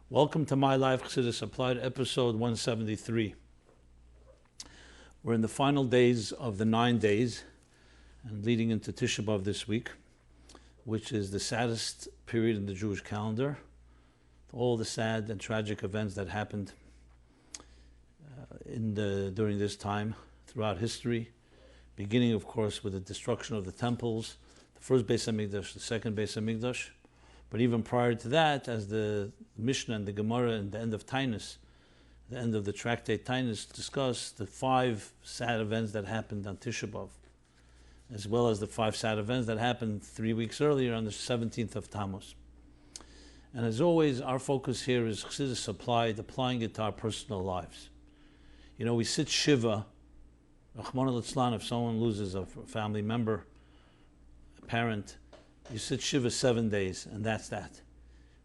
Welcome to MyLife, Chassidus Applied, episode 173. We're in the final days of the 9 days and leading into Tisha B'Av this week, which is the saddest period in the Jewish calendar. All the sad and tragic events that happened during this time throughout history, beginning, of course, with the destruction of the temples, the first Beis HaMikdash, the second Beis HaMikdash. But even prior to that, as the Mishnah and the Gemara and the end of Tainus, the end of the tractate Tainus, discuss the 5 sad events that happened on Tisha B'Av, as well as the 5 sad events that happened 3 weeks earlier on the 17th of Tammuz. And as always, our focus here is Chassidus Applied, applying it to our personal lives. You know, we sit Shiva, Rahman al-Islam, if someone loses a family member, a parent, you sit Shiva 7 days, and that's that.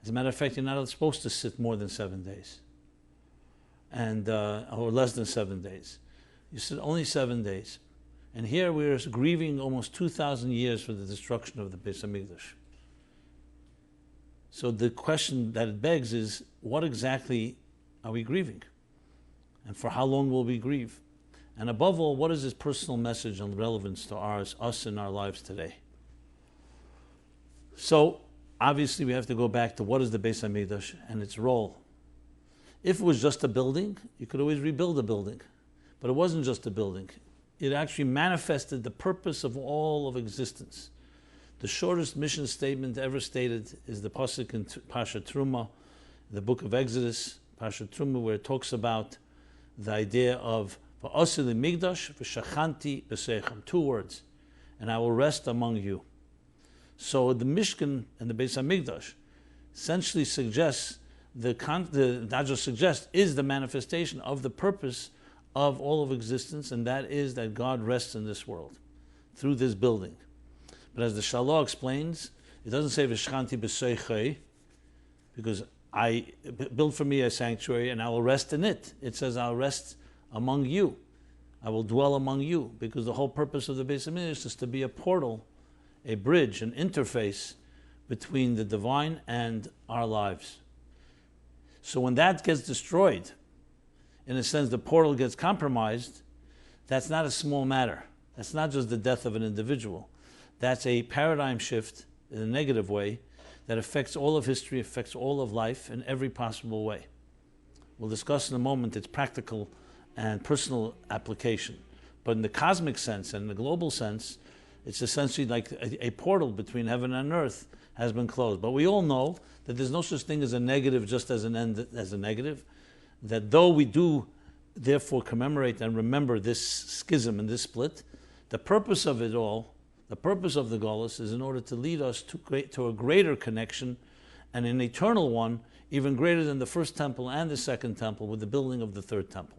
As a matter of fact, you're not supposed to sit more than 7 days, and or less than 7 days. You sit only 7 days. And here we're grieving almost 2,000 years for the destruction of the Beis HaMikdash. So the question that it begs is, what exactly are we grieving? And for how long will we grieve? And above all, what is this personal message and relevance to us in our lives today? So, obviously we have to go back to what is the Beis HaMikdash and its role. If it was just a building, you could always rebuild a building. But it wasn't just a building. It actually manifested the purpose of all of existence. The shortest mission statement ever stated is the pasuk in Pasha Truma, the book of Exodus, Pasha Truma, where it talks about the idea of V'aseh li migdash v'shachanti b'seichem, 2 words, and I will rest among you. So the Mishkan and the Beis HaMikdash essentially suggests, not just suggests, is the manifestation of the purpose of all of existence, and that is that God rests in this world through this building. But as the Shalah explains, it doesn't say V'shchanti b'seichei, because I build for me a sanctuary and I will rest in it. It says I'll rest among you. I will dwell among you, because the whole purpose of the Beis HaMikdash is to be a portal, a bridge, an interface between the divine and our lives. So when that gets destroyed, in a sense the portal gets compromised, that's not a small matter. That's not just the death of an individual. That's a paradigm shift in a negative way that affects all of history, affects all of life in every possible way. We'll discuss in a moment its practical and personal application. But in the cosmic sense and the global sense, it's essentially like a portal between heaven and earth has been closed. But we all know that there's no such thing as a negative just as an end as a negative. That though we do therefore commemorate and remember this schism and this split, the purpose of it all, the purpose of the Golus, is in order to lead us to a greater connection and an eternal one, even greater than the first temple and the second temple, with the building of the third temple.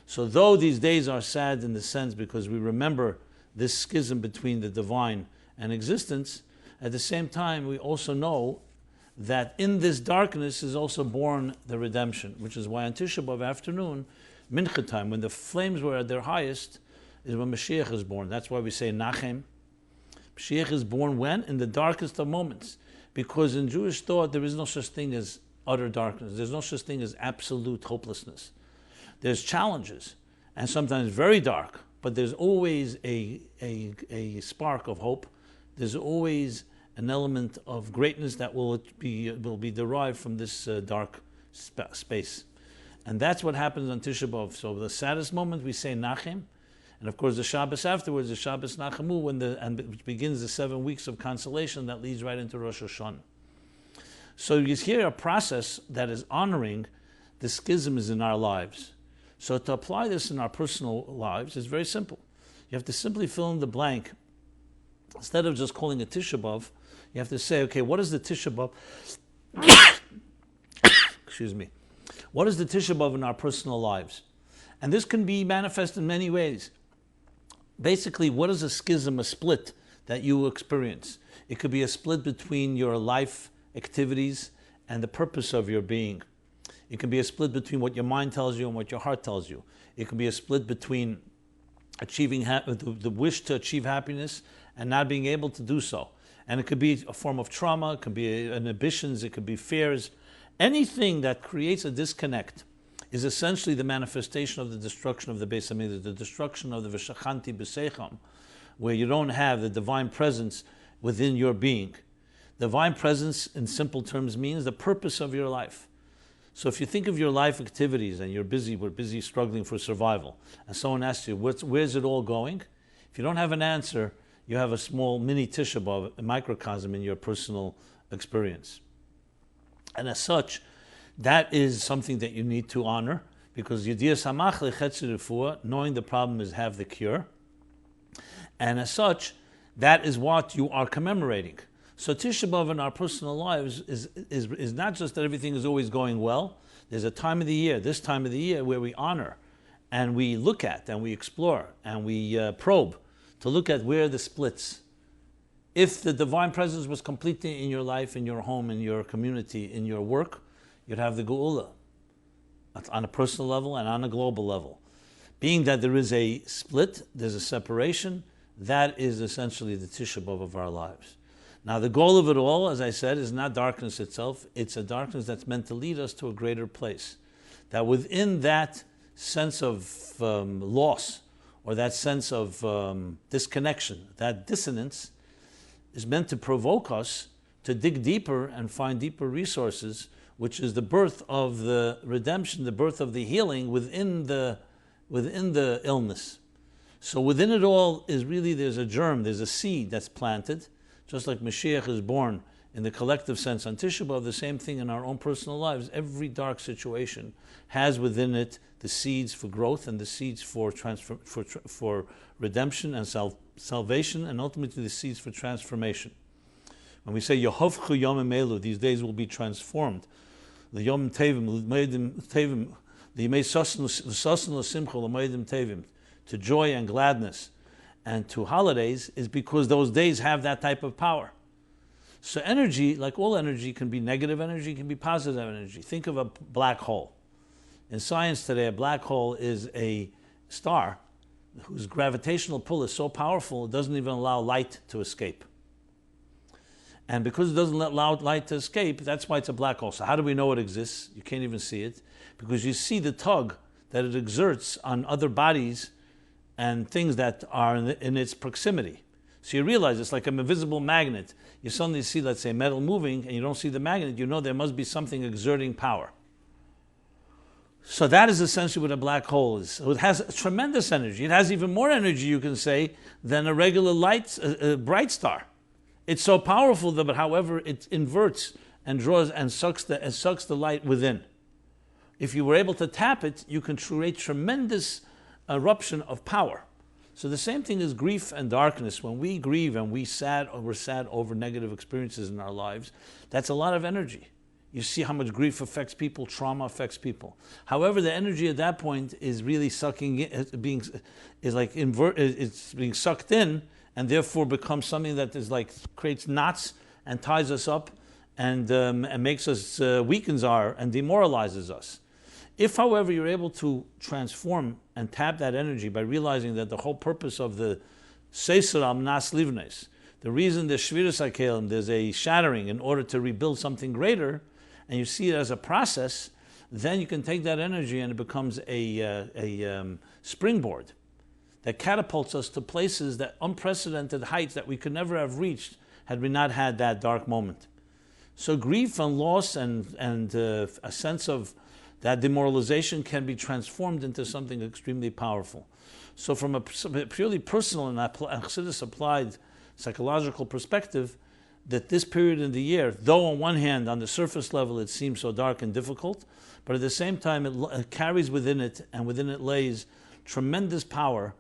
So though these days are sad in the sense because we remember this schism between the divine and existence, at the same time we also know that in this darkness is also born the redemption, which is why on Tisha B'Av afternoon, Mincha time, when the flames were at their highest, is when Mashiach is born. That's why we say Nachem. Mashiach is born when? In the darkest of moments. Because in Jewish thought there is no such thing as utter darkness. There's no such thing as absolute hopelessness. There's challenges, and sometimes very dark, but there's always a spark of hope. There's always an element of greatness that will be derived from this dark space. And that's what happens on Tisha B'Av. So the saddest moment we say Nachem, and of course the Shabbos afterwards, the Shabbas Nachamu, which begins the 7 weeks of consolation that leads right into Rosh Hashanah. So you hear a process that is honoring the schisms in our lives. So to apply this in our personal lives is very simple. You have to simply fill in the blank. Instead of just calling it Tisha B'Av, you have to say, okay, what is the Tisha B'Av? Excuse me. What is the Tisha B'Av in our personal lives? And this can be manifest in many ways. Basically, what is a schism, a split that you experience? It could be a split between your life activities and the purpose of your being. It can be a split between what your mind tells you and what your heart tells you. It can be a split between achieving the wish to achieve happiness and not being able to do so. And it could be a form of trauma, it could be inhibitions, it could be fears. Anything that creates a disconnect is essentially the manifestation of the destruction of the Beis Hamikdash, the destruction of the V'shachanti b'seicham, where you don't have the divine presence within your being. Divine presence, in simple terms, means the purpose of your life. So if you think of your life activities and we're busy struggling for survival, and someone asks you, where's it all going? If you don't have an answer, you have a small mini Tisha B'Av, a microcosm in your personal experience. And as such, that is something that you need to honor, because Yediyas Hamach Lechetzi Refuah, knowing the problem is half the cure. And as such, that is what you are commemorating. So Tisha B'Av in our personal lives is not just that everything is always going well. There's a time of the year, this time of the year, where we honor and we look at and we explore and we probe to look at where the splits. If the divine presence was completely in your life, in your home, in your community, in your work, you'd have the Geula on a personal level and on a global level. Being that there is a split, there's a separation, that is essentially the Tisha B'Av of our lives. Now, the goal of it all, as I said, is not darkness itself. It's a darkness that's meant to lead us to a greater place. That within that sense of loss, or that sense of disconnection, that dissonance, is meant to provoke us to dig deeper and find deeper resources, which is the birth of the redemption, the birth of the healing within the illness. So within it all is really, there's a germ, there's a seed that's planted. Just like Mashiach is born in the collective sense on Tisha B'Av, the same thing in our own personal lives. Every dark situation has within it the seeds for growth and the seeds for redemption and salvation, and ultimately the seeds for transformation. When we say Yehovchu Yomim Elu, these days will be transformed. The Yom Tevim, the Yemei Sosan L'Simcha L'Moedim Tevim, to joy and gladness, and to holidays, is because those days have that type of power. So energy, like all energy, can be negative energy, can be positive energy. Think of a black hole. In science today, a black hole is a star whose gravitational pull is so powerful it doesn't even allow light to escape. And because it doesn't allow light to escape, that's why it's a black hole. So how do we know it exists? You can't even see it, because you see the tug that it exerts on other bodies and things that are in its proximity. So you realize it's like an invisible magnet. You suddenly see, let's say, metal moving, and you don't see the magnet, you know there must be something exerting power. So that is essentially what a black hole is. So it has tremendous energy. It has even more energy, you can say, than a regular light, a bright star. It's so powerful, but however, it inverts and draws and sucks the light within. If you were able to tap it, you can create tremendous eruption of power. So the same thing is grief and darkness. When we grieve and we're sad over negative experiences in our lives, that's a lot of energy. You see how much grief affects people, trauma affects people. However, the energy at that point is really it's being sucked in, and therefore becomes something that is like creates knots and ties us up and makes us weakens and demoralizes us. If, however, you're able to transform and tap that energy by realizing that the whole purpose of the Seisaram Nas Livnes, the reason there's Shviras HaKelim, there's a shattering in order to rebuild something greater, and you see it as a process, then you can take that energy and it becomes a springboard that catapults us to places, that unprecedented heights that we could never have reached had we not had that dark moment. So grief and loss and a sense of that demoralization can be transformed into something extremely powerful. So from a purely personal and Chassidus Applied psychological perspective, that this period in the year, though on one hand, on the surface level, it seems so dark and difficult, but at the same time, it carries within it, and within it lays tremendous power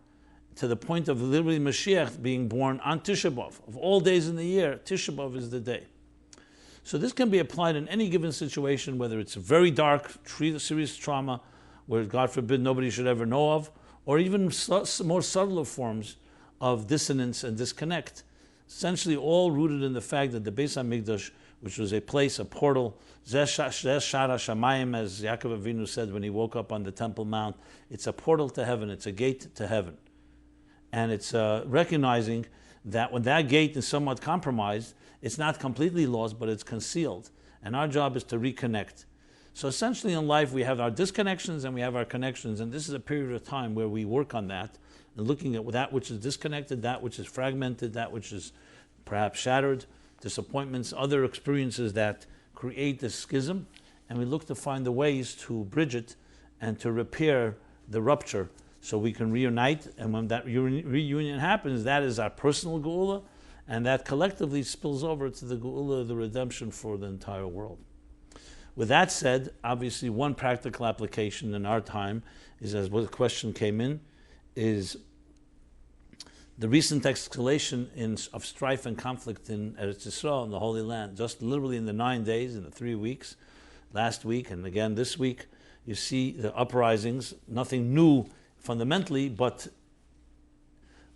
to the point of literally Mashiach being born on Tisha B'Av. Of all days in the year, Tisha B'Av is the day. So this can be applied in any given situation, whether it's a very dark, serious trauma, where God forbid nobody should ever know of, or even more subtler forms of dissonance and disconnect. Essentially all rooted in the fact that the Beis HaMikdash, which was a place, a portal, Zeh Shara Shamayim, as Yaakov Avinu said when he woke up on the Temple Mount, it's a portal to heaven, it's a gate to heaven. And it's recognizing that when that gate is somewhat compromised, it's not completely lost, but it's concealed. And our job is to reconnect. So essentially in life we have our disconnections and we have our connections, and this is a period of time where we work on that and looking at that which is disconnected, that which is fragmented, that which is perhaps shattered, disappointments, other experiences that create this schism, and we look to find the ways to bridge it and to repair the rupture so we can reunite. And when that reunion happens, that is our personal geula, and that collectively spills over to the geula, the redemption for the entire world. With that said, obviously one practical application in our time is, as what the question came in, is the recent escalation of strife and conflict in Eretz Yisrael, in the Holy Land. Just literally in the 9 days, in the 3 weeks, last week and again this week, you see the uprisings. Nothing new fundamentally, but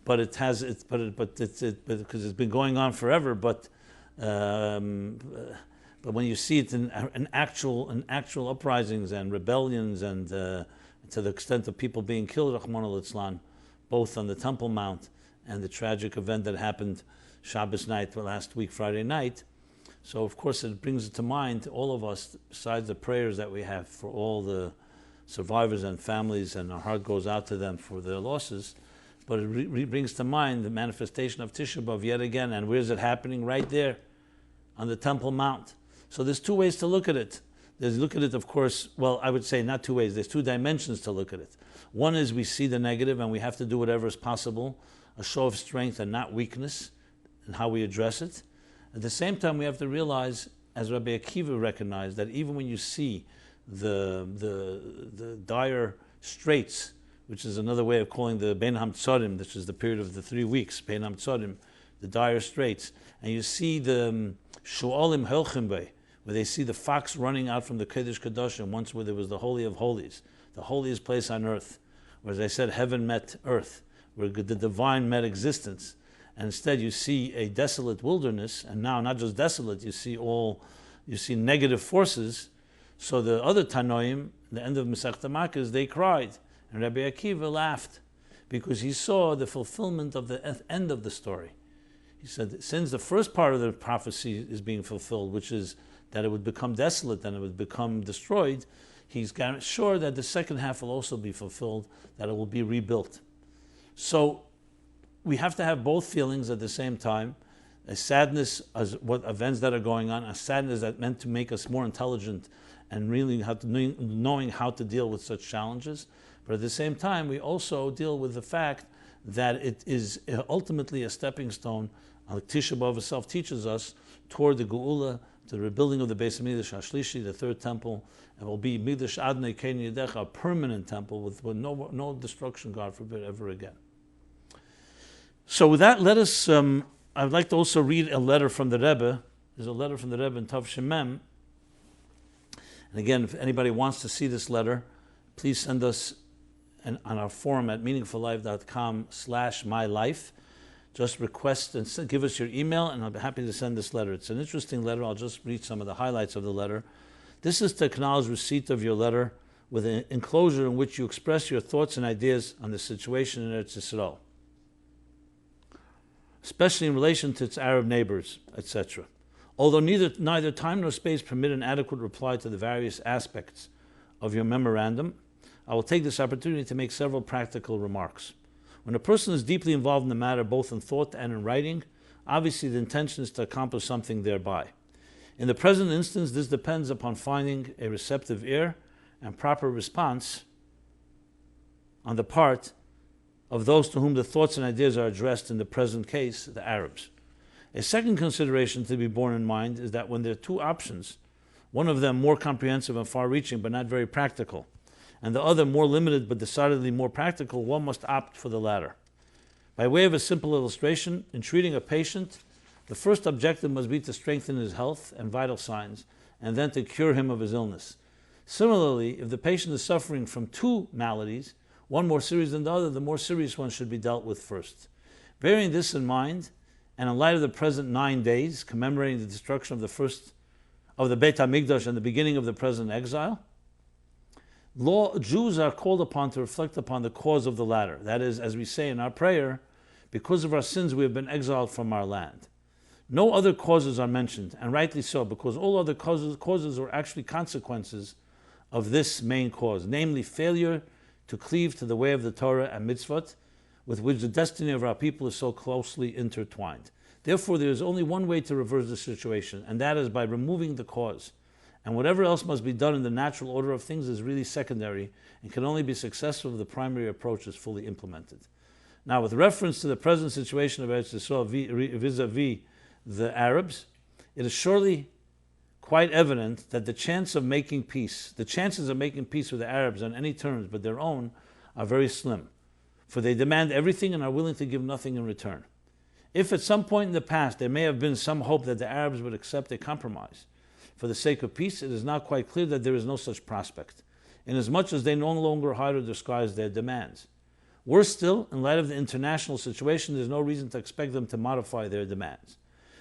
because it's been going on forever. But when you see it in actual uprisings and rebellions, and to the extent of people being killed, Rahman al-Islam, both on the Temple Mount and the tragic event that happened Shabbos night last week, Friday night. So of course it brings to mind all of us, besides the prayers that we have for all the survivors and families, and our heart goes out to them for their losses, but it brings to mind the manifestation of Tisha B'Av yet again. And where is it happening? Right there on the Temple Mount. So there's two ways to look at it. There's look at it, of course, well, I would say not two ways, there's two dimensions to look at it. One is we see the negative and we have to do whatever is possible, a show of strength and not weakness, and how we address it. At the same time, we have to realize, as Rabbi Akiva recognized, that even when you see the dire straits, which is another way of calling the Bein HaMtzorim, which is the period of the 3 weeks, Bein HaMtzorim, the dire straits, and you see the Shu'alim Helchim Bey, where they see the fox running out from the Kodesh Kadoshim, once where there was the Holy of Holies, the holiest place on earth, where, as I said, heaven met earth, where the divine met existence. And instead you see a desolate wilderness, and now not just desolate, you see negative forces. So the other Tanoim, the end of Masechta Makkos, they cried. And Rabbi Akiva laughed, because he saw the fulfillment of the end of the story. He said, since the first part of the prophecy is being fulfilled, which is that it would become desolate and it would become destroyed, he's sure that the second half will also be fulfilled, that it will be rebuilt. So we have to have both feelings at the same time, a sadness as what events that are going on, a sadness that meant to make us more intelligent and really knowing how to deal with such challenges. But at the same time, we also deal with the fact that it is ultimately a stepping stone, like Tisha B'Av itself teaches us, toward the Geula, to the rebuilding of the Beis HaMikdash HaShlishi, the third temple, and will be Mikdash Adonai Kein Yedecha, a permanent temple with no destruction, God forbid, ever again. So with that, let us, I'd like to also read a letter from the Rebbe. There's a letter from the Rebbe in Tav Shemem. And again, if anybody wants to see this letter, please send us on our forum at meaningfullife.com/MyLife. Just request and give us your email, and I'll be happy to send this letter. It's an interesting letter. I'll just read some of the highlights of the letter. This is to acknowledge receipt of your letter with an enclosure in which you express your thoughts and ideas on the situation in Eretz Yisrael, especially in relation to its Arab neighbors, etc. Although neither time nor space permit an adequate reply to the various aspects of your memorandum, I will take this opportunity to make several practical remarks. When a person is deeply involved in the matter, both in thought and in writing, obviously the intention is to accomplish something thereby. In the present instance, this depends upon finding a receptive ear and proper response on the part of those to whom the thoughts and ideas are addressed, in the present case, the Arabs. A second consideration to be borne in mind is that when there are two options, one of them more comprehensive and far-reaching but not very practical, and the other more limited but decidedly more practical, one must opt for the latter. By way of a simple illustration, in treating a patient, the first objective must be to strengthen his health and vital signs, and then to cure him of his illness. Similarly, if the patient is suffering from two maladies, one more serious than the other, the more serious one should be dealt with first. Bearing this in mind, and in light of the present 9 days, commemorating the destruction of the Beit HaMikdash and the beginning of the present exile, Jews are called upon to reflect upon the cause of the latter. That is, as we say in our prayer, because of our sins we have been exiled from our land. No other causes are mentioned, and rightly so, because all other causes are actually consequences of this main cause, namely failure to cleave to the way of the Torah and mitzvot, with which the destiny of our people is so closely intertwined. Therefore, there is only one way to reverse the situation, and that is by removing the cause. And whatever else must be done in the natural order of things is really secondary and can only be successful if the primary approach is fully implemented. Now, with reference to the present situation of Eretz Yisrael vis-a-vis the Arabs, it is surely quite evident that the chances of making peace with the Arabs on any terms but their own are very slim, for they demand everything and are willing to give nothing in return. If at some point in the past there may have been some hope that the Arabs would accept a compromise for the sake of peace, it is now quite clear that there is no such prospect, inasmuch as they no longer hide or disguise their demands. Worse still, in light of the international situation, there is no reason to expect them to modify their demands.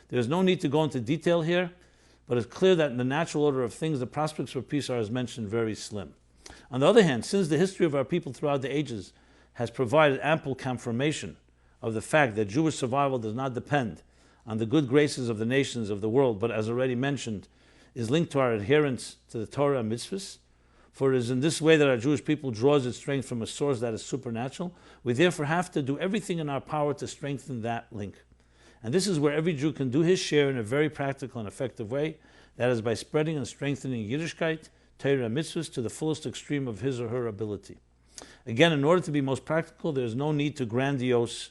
There is no need to go into detail here, but it's clear that in the natural order of things, the prospects for peace are, as mentioned, very slim. On the other hand, since the history of our people throughout the ages has provided ample confirmation of the fact that Jewish survival does not depend on the good graces of the nations of the world, but as already mentioned, is linked to our adherence to the Torah and mitzvahs, for it is in this way that our Jewish people draws its strength from a source that is supernatural, we therefore have to do everything in our power to strengthen that link. And this is where every Jew can do his share in a very practical and effective way, that is by spreading and strengthening Yiddishkeit, Torah and mitzvahs to the fullest extreme of his or her ability. Again, in order to be most practical, there is no need for grandiose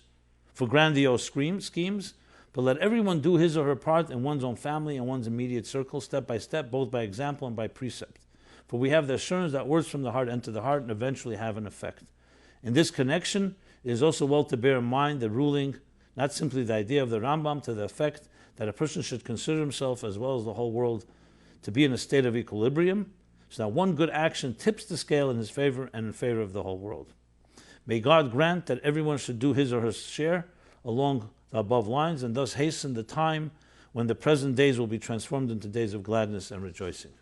schemes, but let everyone do his or her part in one's own family and one's immediate circle, step by step, both by example and by precept. For we have the assurance that words from the heart enter the heart and eventually have an effect. In this connection, it is also well to bear in mind the ruling, not simply the idea of the Rambam, to the effect that a person should consider himself as well as the whole world to be in a state of equilibrium, so that one good action tips the scale in his favor and in favor of the whole world. May God grant that everyone should do his or her share along the above lines, and thus hasten the time when the present days will be transformed into days of gladness and rejoicing.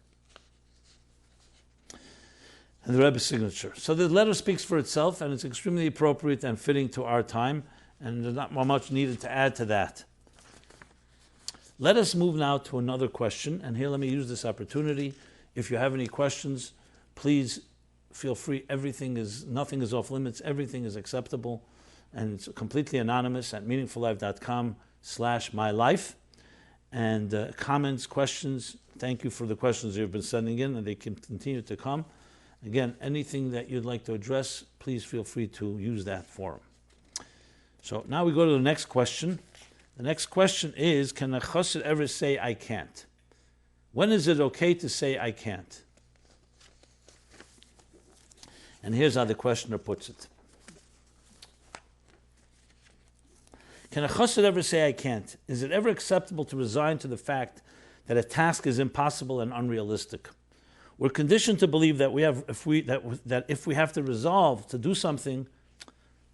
And the Rebbe's signature. So the letter speaks for itself, and it's extremely appropriate and fitting to our time, and there's not much needed to add to that. Let us move now to another question, and here let me use this opportunity. If you have any questions, please feel free. Nothing is off limits. Everything is acceptable, and it's completely anonymous at meaningfullife.com/MyLife. And comments, questions, thank you for the questions you've been sending in, and they can continue to come. Again, anything that you'd like to address, please feel free to use that forum. So now we go to the next question. The next question is, can a chassid ever say, I can't? When is it okay to say, I can't? And here's how the questioner puts it. Can a chassid ever say, I can't? Is it ever acceptable to resign to the fact that a task is impossible and unrealistic? We're conditioned to believe that if we have to resolve to do something,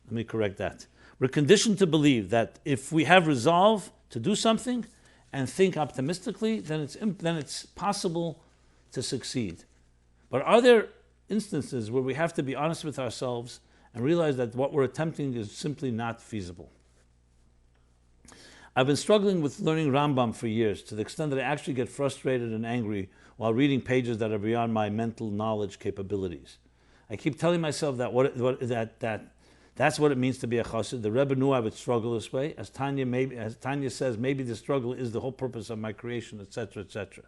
let me correct that. We're conditioned to believe that if we have resolve to do something and think optimistically, then it's possible to succeed. But are there instances where we have to be honest with ourselves and realize that what we're attempting is simply not feasible? I've been struggling with learning Rambam for years, to the extent that I actually get frustrated and angry while reading pages that are beyond my mental knowledge capabilities. I keep telling myself that that's what it means to be a chassid. The Rebbe knew I would struggle this way. As Tanya says, maybe the struggle is the whole purpose of my creation, etc., etc.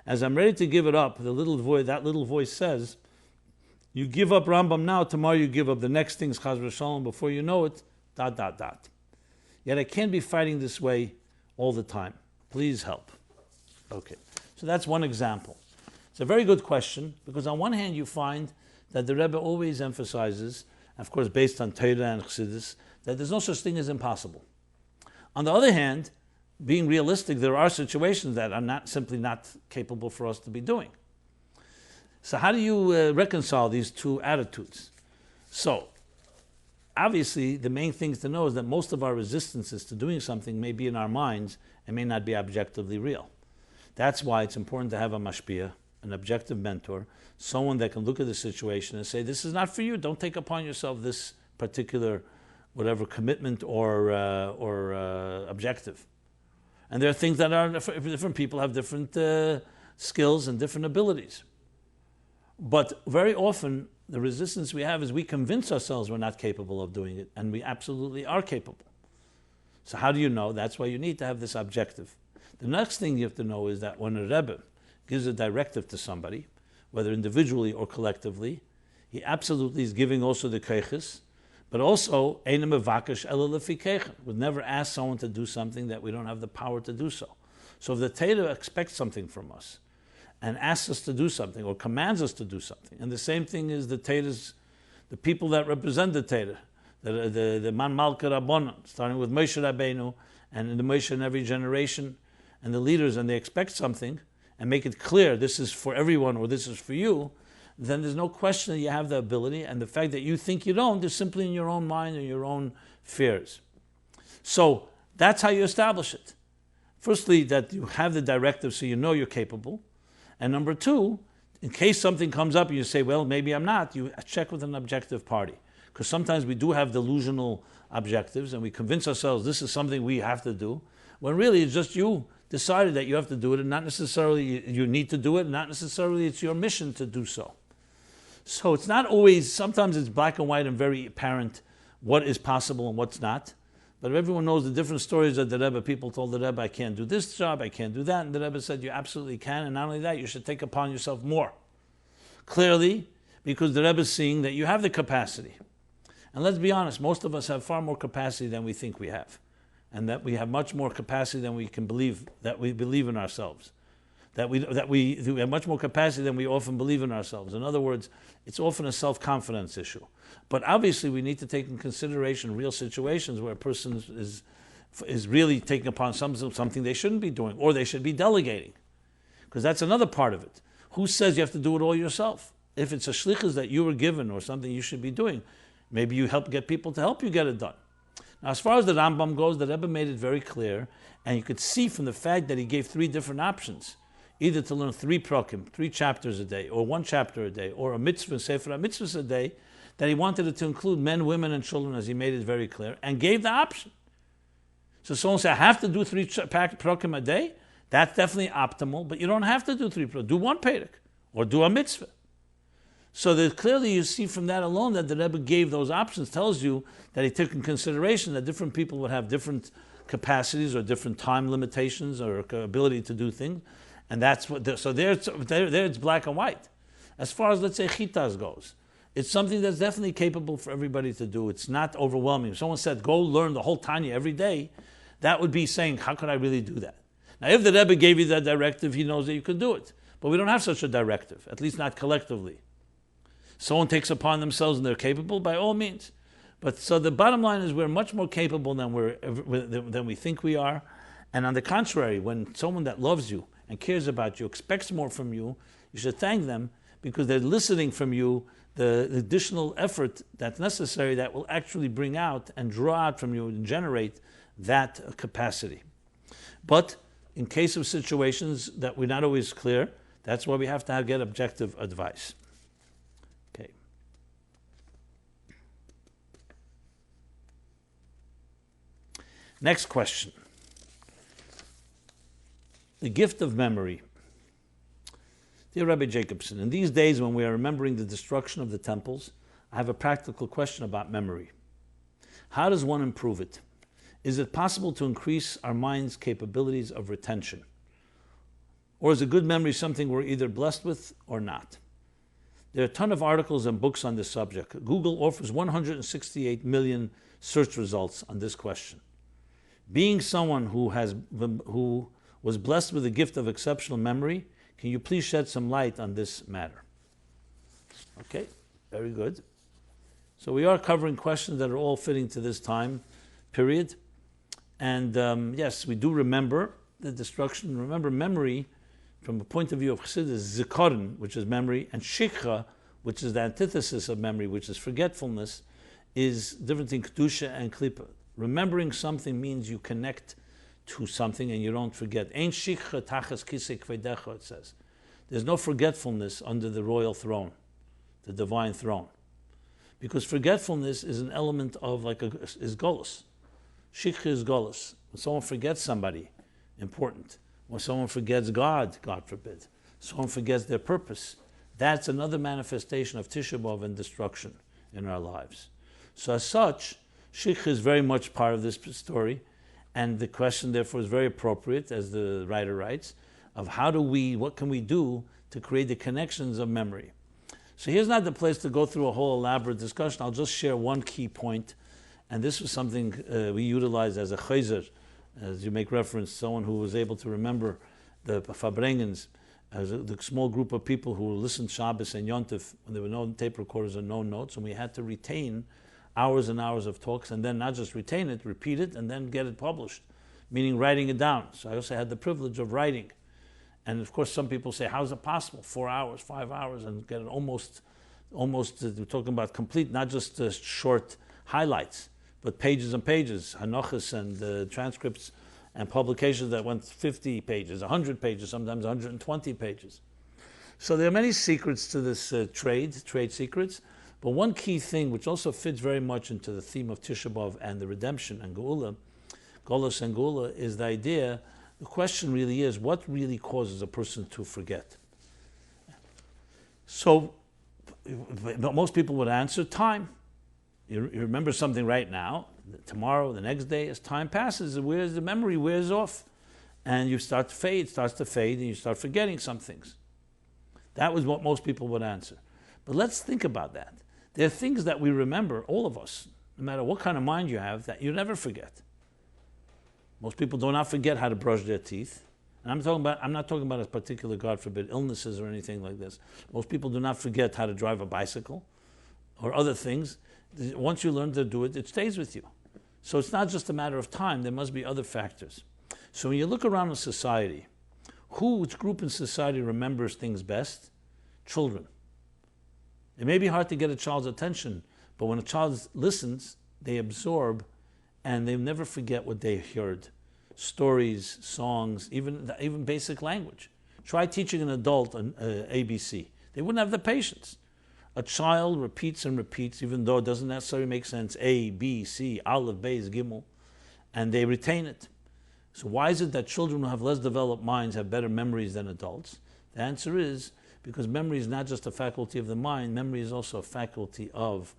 As I'm ready to give it up, that little voice says, you give up Rambam now, tomorrow you give up the next things, chas v'shalom, before you know it, ... Yet I can't be fighting this way all the time. Please help. Okay, so that's one example. It's a very good question, because on one hand you find that the Rebbe always emphasizes, of course based on Torah and Chassidus, that there's no such thing as impossible. On the other hand, being realistic, there are situations that are simply not capable for us to be doing. So how do you reconcile these two attitudes? So, obviously, the main things to know is that most of our resistances to doing something may be in our minds and may not be objectively real. That's why it's important to have a mashpia, an objective mentor, someone that can look at the situation and say, this is not for you, don't take upon yourself this particular whatever commitment or objective. And there are things that are, different people have different skills and different abilities. But very often, the resistance we have is we convince ourselves we're not capable of doing it, and we absolutely are capable. So how do you know? That's why you need to have this objective. The next thing you have to know is that when a Rebbe gives a directive to somebody, whether individually or collectively, he absolutely is giving also the keiches, but also einem mevakesh ela lefi keichen. Would never ask someone to do something that we don't have the power to do so. So if the Torah expects something from us, and asks us to do something, or commands us to do something, and the same thing is the Torah's, the people that represent the Torah, the Man Malka Rabbanon, starting with Moshe Rabbeinu, and in the Moshe in every generation, and the leaders, and they expect something, and make it clear this is for everyone or this is for you, then there's no question that you have the ability, and the fact that you think you don't is simply in your own mind and your own fears. So that's how you establish it. Firstly, that you have the directive so you know you're capable. And number two, in case something comes up and you say, well, maybe I'm not, you check with an objective party. Because sometimes we do have delusional objectives and we convince ourselves this is something we have to do, when really it's just you decided that you have to do it, and not necessarily you need to do it, and not necessarily it's your mission to do so. So it's not always, sometimes it's black and white and very apparent what is possible and what's not. But everyone knows the different stories that the Rebbe, people told the Rebbe, I can't do this job, I can't do that. And the Rebbe said, you absolutely can. And not only that, you should take upon yourself more. Clearly, because the Rebbe is seeing that you have the capacity. And let's be honest, most of us have far more capacity than we think we have. And that we have much more capacity than we can believe, that we believe in ourselves. That we have much more capacity than we often believe in ourselves. In other words, it's often a self-confidence issue. But obviously we need to take in consideration real situations where a person is really taking upon something they shouldn't be doing, or they should be delegating. Because that's another part of it. Who says you have to do it all yourself? If it's a shlichus that you were given or something you should be doing, maybe you help get people to help you get it done. Now, as far as the Rambam goes, the Rebbe made it very clear, and you could see from the fact that he gave three different options. Either to learn 3 prakim, 3 chapters a day, or 1 chapter a day, or a mitzvah, sefer mitzvahs a day, that he wanted it to include men, women, and children, as he made it very clear, and gave the option. So someone said, I have to do 3 prakim a day? That's definitely optimal, but you don't have to do 3 prakim. Do 1 perek, or do a mitzvah. So that clearly you see from that alone that the Rebbe gave those options, tells you that he took in consideration that different people would have different capacities or different time limitations or ability to do things. And that's what, so there it's black and white. As far as, let's say, chitas goes, it's something that's definitely capable for everybody to do. It's not overwhelming. If someone said, go learn the whole Tanya every day, that would be saying, how could I really do that? Now, if the Rebbe gave you that directive, he knows that you can do it. But we don't have such a directive, at least not collectively. Someone takes upon themselves and they're capable, by all means. But so the bottom line is we're much more capable than we think we are. And on the contrary, when someone that loves you and cares about you, expects more from you, you should thank them because they're eliciting from you the additional effort that's necessary that will actually bring out and draw out from you and generate that capacity. But in case of situations that we're not always clear, that's why we have to get objective advice. Okay. Next question. The gift of memory. Dear Rabbi Jacobson, in these days when we are remembering the destruction of the temples, I have a practical question about memory. How does one improve it? Is it possible to increase our mind's capabilities of retention? Or is a good memory something we're either blessed with or not? There are a ton of articles and books on this subject. Google offers 168 million search results on this question. Being someone who was blessed with the gift of exceptional memory, can you please shed some light on this matter? Okay, very good. So we are covering questions that are all fitting to this time period. And yes, we do remember the destruction. Remember, memory, from a point of view of Chassidus, zikaron, which is memory, and shikha, which is the antithesis of memory, which is forgetfulness, is different in kedusha and klipa. Remembering something means you connect to something and you don't forget. Ein shikha tachas kisei kvedecha, it says. There's no forgetfulness under the royal throne, the divine throne. Because forgetfulness is an element of is golus. Shikha is golus. When someone forgets somebody, important. When someone forgets God, God forbid, someone forgets their purpose, that's another manifestation of Tisha B'Av and destruction in our lives. So as such, Shikha is very much part of this story, and the question therefore is very appropriate, as the writer writes, of what can we do to create the connections of memory. So here's not the place to go through a whole elaborate discussion. I'll just share one key point, and this was something we utilized as a chayzer, as you make reference, someone who was able to remember the Fabrengens, as the small group of people who listened Shabbos and Yontif when there were no tape recorders and no notes, and we had to retain hours and hours of talks, and then not just retain it, repeat it, and then get it published, meaning writing it down. So I also had the privilege of writing. And of course, some people say, how is it possible? 4 hours, 5 hours, and get it almost, we're talking about complete, not just short highlights, but pages and pages, hanochas and transcripts and publications that went 50 pages, 100 pages, sometimes 120 pages. So there are many secrets to this trade secrets, but one key thing which also fits very much into the theme of Tisha B'Av and the redemption and Geula, Golos and Geula, is the idea. The question really is, what really causes a person to forget? So most people would answer time. You remember something right now, tomorrow, the next day, as time passes, the memory wears off, and you start to fade, and you start forgetting some things. That was what most people would answer. But let's think about that. There are things that we remember, all of us, no matter what kind of mind you have, that you never forget. Most people do not forget how to brush their teeth. And I'm not talking about a particular, God forbid, illnesses or anything like this. Most people do not forget how to drive a bicycle or other things. Once you learn to do it, it stays with you. So it's not just a matter of time. There must be other factors. So when you look around in society, which group in society remembers things best? Children. It may be hard to get a child's attention, but when a child listens, they absorb, and they never forget what they heard. Stories, songs, even basic language. Try teaching an adult an ABC. They wouldn't have the patience. A child repeats and repeats, even though it doesn't necessarily make sense. A, B, C, Aleph, Beis, Gimel, and they retain it. So why is it that children who have less developed minds have better memories than adults? The answer is because memory is not just a faculty of the mind, memory is also a faculty of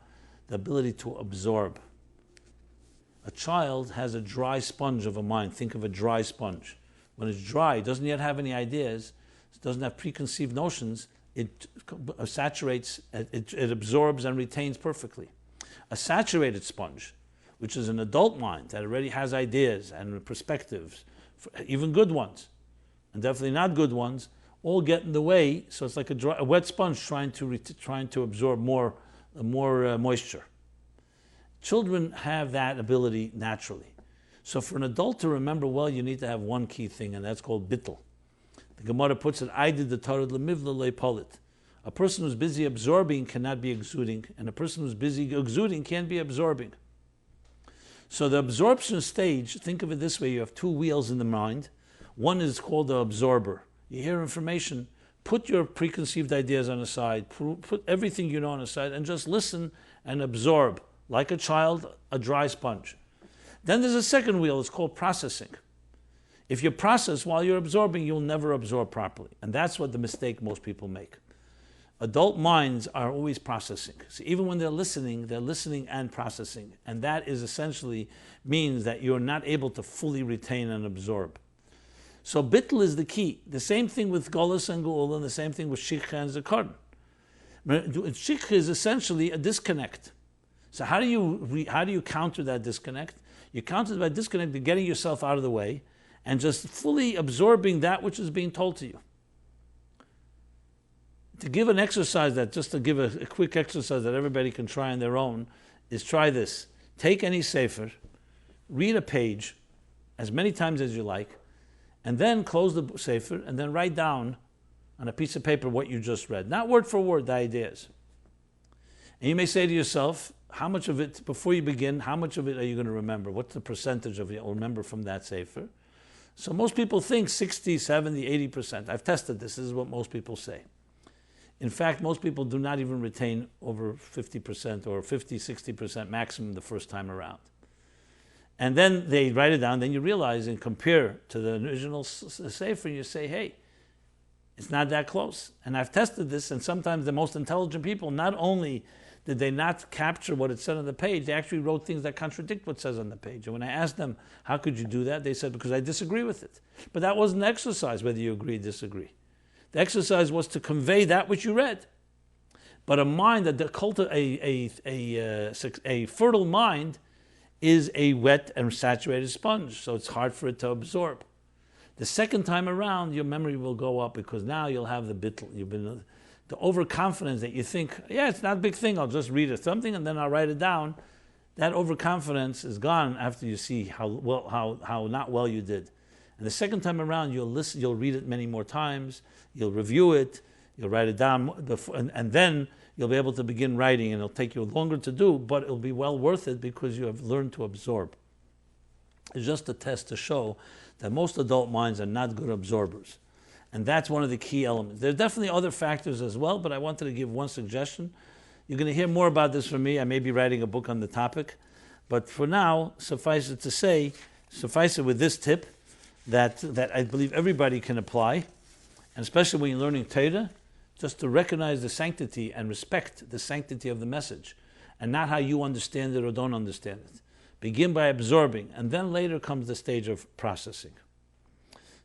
the ability to absorb. A child has a dry sponge of a mind. Think of a dry sponge. When it's dry, it doesn't yet have any ideas, it doesn't have preconceived notions, it saturates, it absorbs and retains perfectly. A saturated sponge, which is an adult mind that already has ideas and perspectives, even good ones, and definitely not good ones, all get in the way. So it's like a wet sponge trying to absorb more moisture. Children have that ability naturally. So for an adult to remember well, you need to have one key thing, and that's called bittul. The Gemara puts it, I did the Torah lemivla leipolit. A person who's busy absorbing cannot be exuding, and a person who's busy exuding can't be absorbing. So the absorption stage, think of it this way, you have two wheels in the mind. One is called the absorber. You hear information, put your preconceived ideas on the side, put everything you know on the side, and just listen and absorb. Like a child, a dry sponge. Then there's a second wheel, it's called processing. If you process while you're absorbing, you'll never absorb properly. And that's what the mistake most people make. Adult minds are always processing. So even when they're listening and processing. And that is essentially means that you're not able to fully retain and absorb. So bittul is the key. The same thing with Golos and Geula, and the same thing with Shikha and Zikaron. Shikha is essentially a disconnect. So how do you counter that disconnect? You counter it by disconnect by getting yourself out of the way and just fully absorbing that which is being told to you. To give an exercise just to give a quick exercise that everybody can try on their own, is try this. Take any sefer, read a page as many times as you like, and then close the sefer and then write down on a piece of paper what you just read. Not word for word, the ideas. And you may say to yourself, how much of it, before you begin, how much of it are you going to remember? What's the percentage of it you'll remember from that sefer? So most people think 60, 70, 80%. I've tested this. This is what most people say. In fact, most people do not even retain over 50% or 50, 60% maximum the first time around. And then they write it down, then you realize and compare to the original Sefer, and you say, hey, it's not that close. And I've tested this, and sometimes the most intelligent people, not only did they not capture what it said on the page, they actually wrote things that contradict what it says on the page. And when I asked them, how could you do that? They said, because I disagree with it. But that wasn't the exercise, whether you agree or disagree. The exercise was to convey that which you read. But a mind, a fertile mind, is a wet and saturated sponge, so it's hard for it to absorb. The second time around, your memory will go up because now you'll have the bittul. You've been the overconfidence that you think, yeah, it's not a big thing. I'll just read it something and then I'll write it down. That overconfidence is gone after you see how not well you did. And the second time around, you'll listen. You'll read it many more times. You'll review it. You'll write it down, and then you'll be able to begin writing. And it'll take you longer to do, but it'll be well worth it because you have learned to absorb. It's just a test to show that most adult minds are not good absorbers. And that's one of the key elements. There are definitely other factors as well, but I wanted to give one suggestion. You're going to hear more about this from me. I may be writing a book on the topic. But for now, suffice it with this tip that I believe everybody can apply, and especially when you're learning Torah, just to recognize the sanctity and respect the sanctity of the message, and not how you understand it or don't understand it. Begin by absorbing, and then later comes the stage of processing.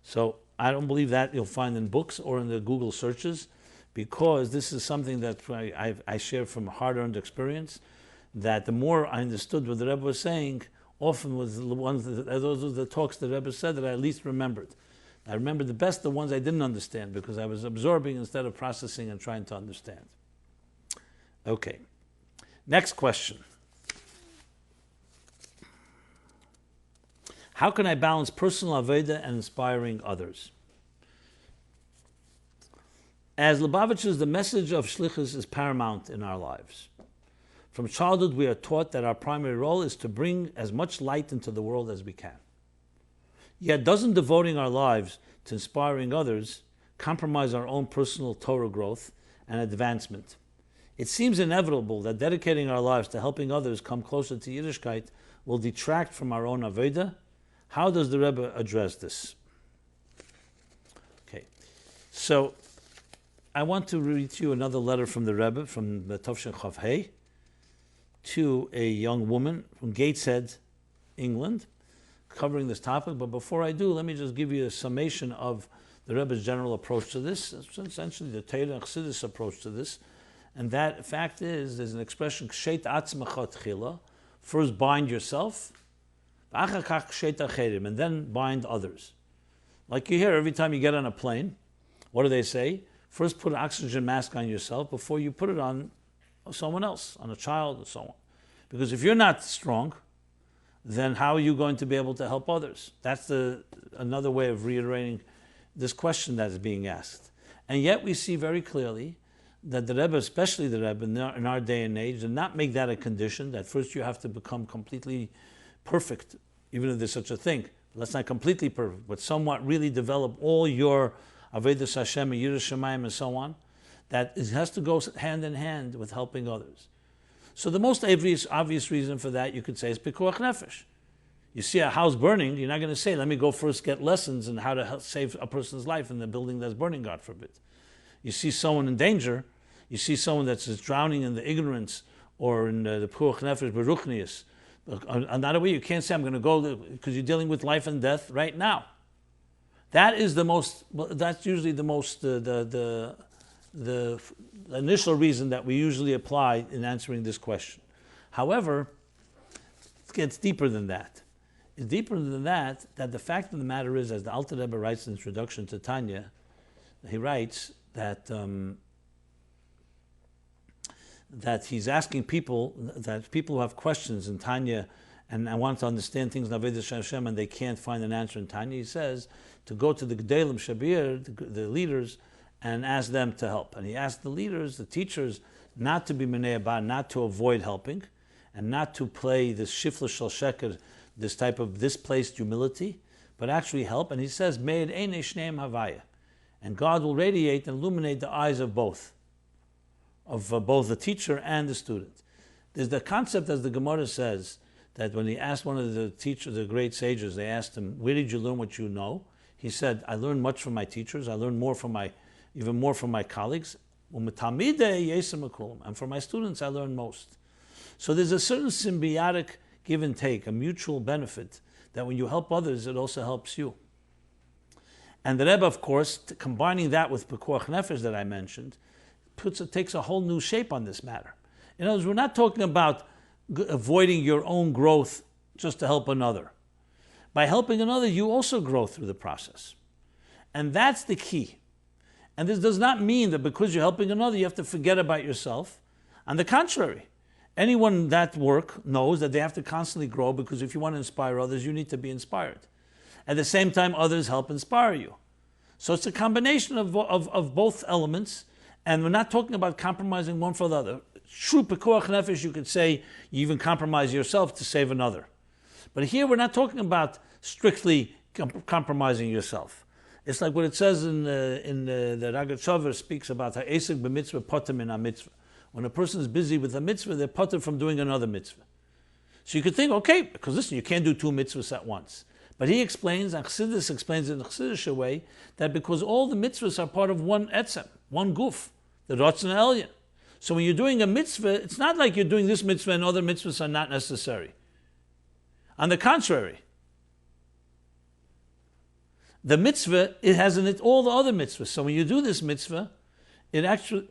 So I don't believe that you'll find in books or in the Google searches, because this is something that I share from hard-earned experience, that the more I understood what the Rebbe was saying, often was the ones those were the talks the Rebbe said that I at least remembered. I remember the best the ones I didn't understand, because I was absorbing instead of processing and trying to understand. Okay. Next question. How can I balance personal avodah and inspiring others? As Lubavitchers, the message of shlichus is paramount in our lives. From childhood, we are taught that our primary role is to bring as much light into the world as we can. Yet doesn't devoting our lives to inspiring others compromise our own personal Torah growth and advancement? It seems inevitable that dedicating our lives to helping others come closer to Yiddishkeit will detract from our own avodah. How does the Rebbe address this? Okay, so I want to read to you another letter from the Rebbe, from the Tovshin Chav Hey, to a young woman from Gateshead, England, covering this topic. But before I do, let me just give you a summation of the Rebbe's general approach to this. It's essentially the Torah and Chassidus approach to this. And that fact is, there's an expression, Kshet atzmecha tchila, first bind yourself, and then bind others. Like you hear every time you get on a plane, what do they say? First put an oxygen mask on yourself before you put it on someone else, on a child or so on. Because if you're not strong, then how are you going to be able to help others? That's another way of reiterating this question that is being asked. And yet we see very clearly that the Rebbe, especially the Rebbe in our day and age, did not make that a condition, that first you have to become completely perfect, even if there's such a thing. Let's not completely perfect, but somewhat really develop all your avodah Hashem and Yiras Shamayim and so on. That it has to go hand in hand with helping others. So the most obvious reason for that, you could say, is pikuach nefesh. You see a house burning, you're not going to say, let me go first get lessons on how to save a person's life in the building that's burning, God forbid. You see someone in danger, you see someone that's drowning in the ignorance or in the pikuach nefesh beruchnius. Another way, you can't say, I'm going to go, because you're dealing with life and death right now. That is that's usually the initial reason that we usually apply in answering this question. However, it gets deeper than that. It's deeper than that the fact of the matter is, as the Alter Rebbe writes in Introduction to Tanya, he writes that he's asking people who have questions in Tanya and want to understand things in Avodah Hashem and they can't find an answer in Tanya, he says to go to the Gedalim Shabir, the leaders, and ask them to help. And he asked the leaders, the teachers, not to be menei ba, not to avoid helping, and not to play this shifla shel sheker, this type of displaced humility, but actually help. And he says, Me'ed einei shneim havaya. And God will radiate and illuminate the eyes of both the teacher and the student. There's the concept, as the Gemara says, that when he asked one of the teachers, the great sages, they asked him, where did you learn what you know? He said, I learned much from my teachers. I learned even more from my colleagues. And from my students, I learned most. So there's a certain symbiotic give and take, a mutual benefit, that when you help others, it also helps you. And the Rebbe, of course, combining that with Pekuach Nefesh that I mentioned, takes a whole new shape on this matter. In other words, we're not talking about avoiding your own growth just to help another. By helping another, you also grow through the process. And that's the key. And this does not mean that because you're helping another, you have to forget about yourself. On the contrary, anyone that work knows that they have to constantly grow, because if you want to inspire others, you need to be inspired. At the same time, others help inspire you. So it's a combination of both elements, and we're not talking about compromising one for the other. True pekuach nefesh, you could say you even compromise yourself to save another. But here we're not talking about strictly compromising yourself. It's like what it says in the Ratzon speaks about ha'esek b'mitzvah potem in mitzvah. When a person is busy with a mitzvah, they're potem from doing another mitzvah. So you could think, okay, because listen, you can't do two mitzvahs at once. But he explains, and Chassidus explains in a Chassidic way, that because all the mitzvahs are part of one etzem, one guf, the Ratzon elyon. So when you're doing a mitzvah, it's not like you're doing this mitzvah and other mitzvahs are not necessary. On the contrary, the mitzvah, it has in it all the other mitzvahs. So when you do this mitzvah, it actually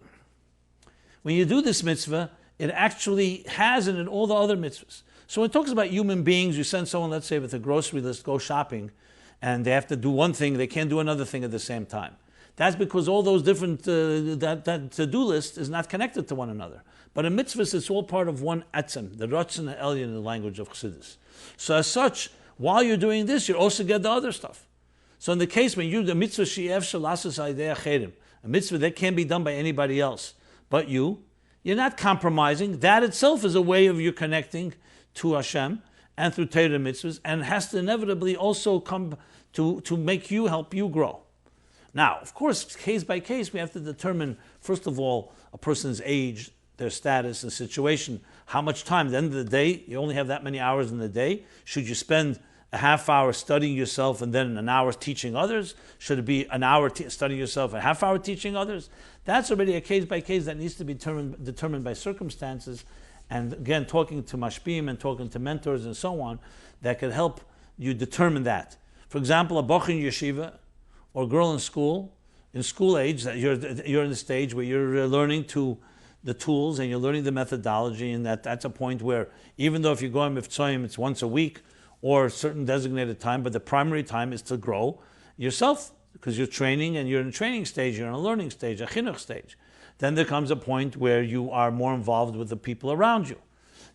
has in it all the other mitzvahs. So when it talks about human beings, you send someone, let's say, with a grocery list, go shopping, and they have to do one thing, they can't do another thing at the same time. That's because all those different, that to-do list is not connected to one another. But in mitzvahs, it's all part of one etzem, the Ratzon elyon in the language of Chassidus. So as such, while you're doing this, you also get the other stuff. So in the case when you do the mitzvah she'ev shalasas aidei acherim, a mitzvah that can't be done by anybody else but you're not compromising. That itself is a way of you connecting to Hashem and through Torah mitzvahs, and has to inevitably also come to make you, help you grow. Now, of course, case by case, we have to determine, first of all, a person's age, their status and situation, how much time. At the end of the day, you only have that many hours in the day. Should you spend a half hour studying yourself and then an hour teaching others? Should it be an hour studying yourself, a half hour teaching others? That's already a case by case that needs to be determined by circumstances. And again, talking to mashpim and talking to mentors and so on, that could help you determine that. For example, a boch in yeshiva or a girl in school age, that you're in the stage where you're learning the tools and you're learning the methodology, and that's a point where even though if you're going mivtzoyim, it's once a week or a certain designated time, but the primary time is to grow yourself, because you're training and you're in a training stage, you're in a learning stage, a chinuch stage. Then there comes a point where you are more involved with the people around you.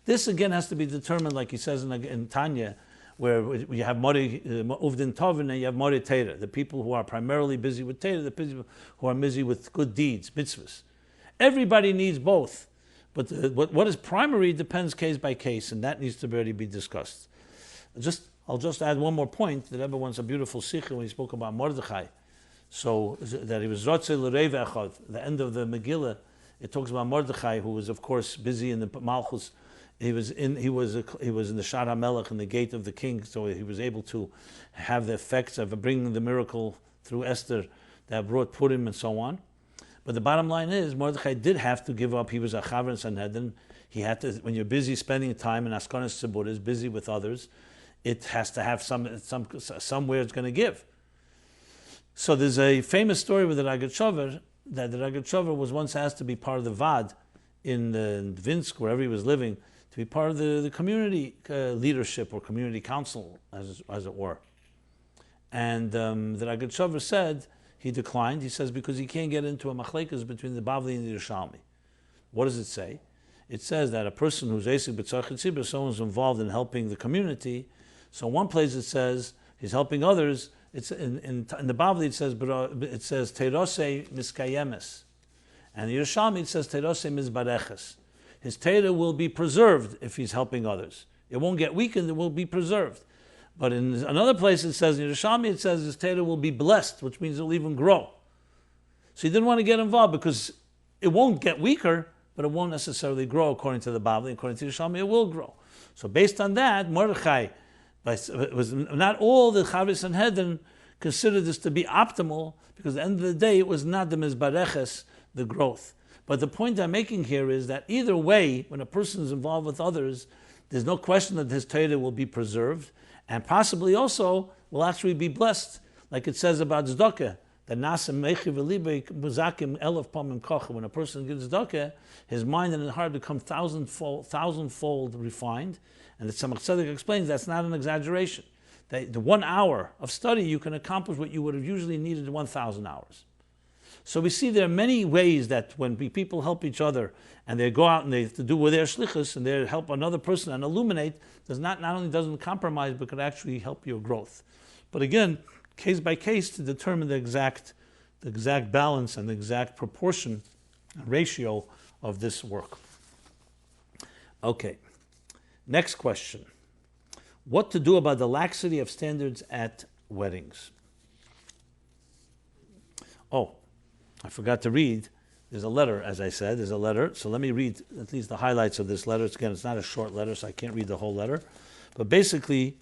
This again has to be determined, like he says in Tanya, where you have Mori Uvdin Tovin and you have Mori Teira, the people who are primarily busy with Teira, the people who are busy with good deeds, mitzvahs. Everybody needs both, but what is primary depends case by case, and that needs to already be discussed. I'll just add one more point. The Rebbe wants a beautiful sikha when he spoke about Mordechai. So that he was Ratzon l'reiv echad. The end of the Megillah, it talks about Mordechai, who was of course busy in the Malchus. He was in the Shar HaMelech, in the gate of the king, so he was able to have the effects of bringing the miracle through Esther that brought Purim and so on. But the bottom line is, Mordechai did have to give up. He was a chaver in Sanhedrin. He had to. When you're busy spending time in Askanas Tziburis, busy with others, it has to have somewhere it's going to give. So there's a famous story with the Ragatchover, that the Ragatchover was once asked to be part of the Vad in Vinsk, wherever he was living, to be part of the community leadership or community council, as it were. And the Ragatchover said, he declined. He says, because he can't get into a machlekas between the Bavli and the Yerushalmi. What does it say? It says that a person who's esek b'tzarchei tzibur, someone who's involved in helping the community. So one place it says he's helping others. It's in the Bavli it says teirosei miskayemes, and the Yerushalmi it says teirosei mizbareches. His teira will be preserved if he's helping others. It won't get weakened; it will be preserved. But in another place it says in Yerushalmi it says his teira will be blessed, which means it'll even grow. So he didn't want to get involved because it won't get weaker, but it won't necessarily grow according to the Bavli. According to Yerushalmi, it will grow. So based on that, Mordechai, was not all the Chavei Sanhedrin considered this to be optimal, because at the end of the day, it was not the Mizbareches, the growth. But the point I'm making here is that either way, when a person is involved with others, there's no question that his Torah will be preserved, and possibly also will actually be blessed, like it says about tzedakah, that nasim mechi v'libei muzakim elef pamim kocha. When a person gives tzedakah, his mind and his heart become thousandfold refined. And the Chassidic explains that's not an exaggeration. That the 1 hour of study, you can accomplish what you would have usually needed 1,000 hours. So we see there are many ways that when people help each other and they go out and they do with their shlichus and they help another person and illuminate, not only doesn't compromise, but could actually help your growth. But again, case by case to determine the exact balance and the exact proportion and ratio of this work. Okay, next question. What to do about the laxity of standards at weddings? Oh, I forgot to read. There's a letter, as I said. There's a letter. So let me read at least the highlights of this letter. Again, it's not a short letter, so I can't read the whole letter. But basically,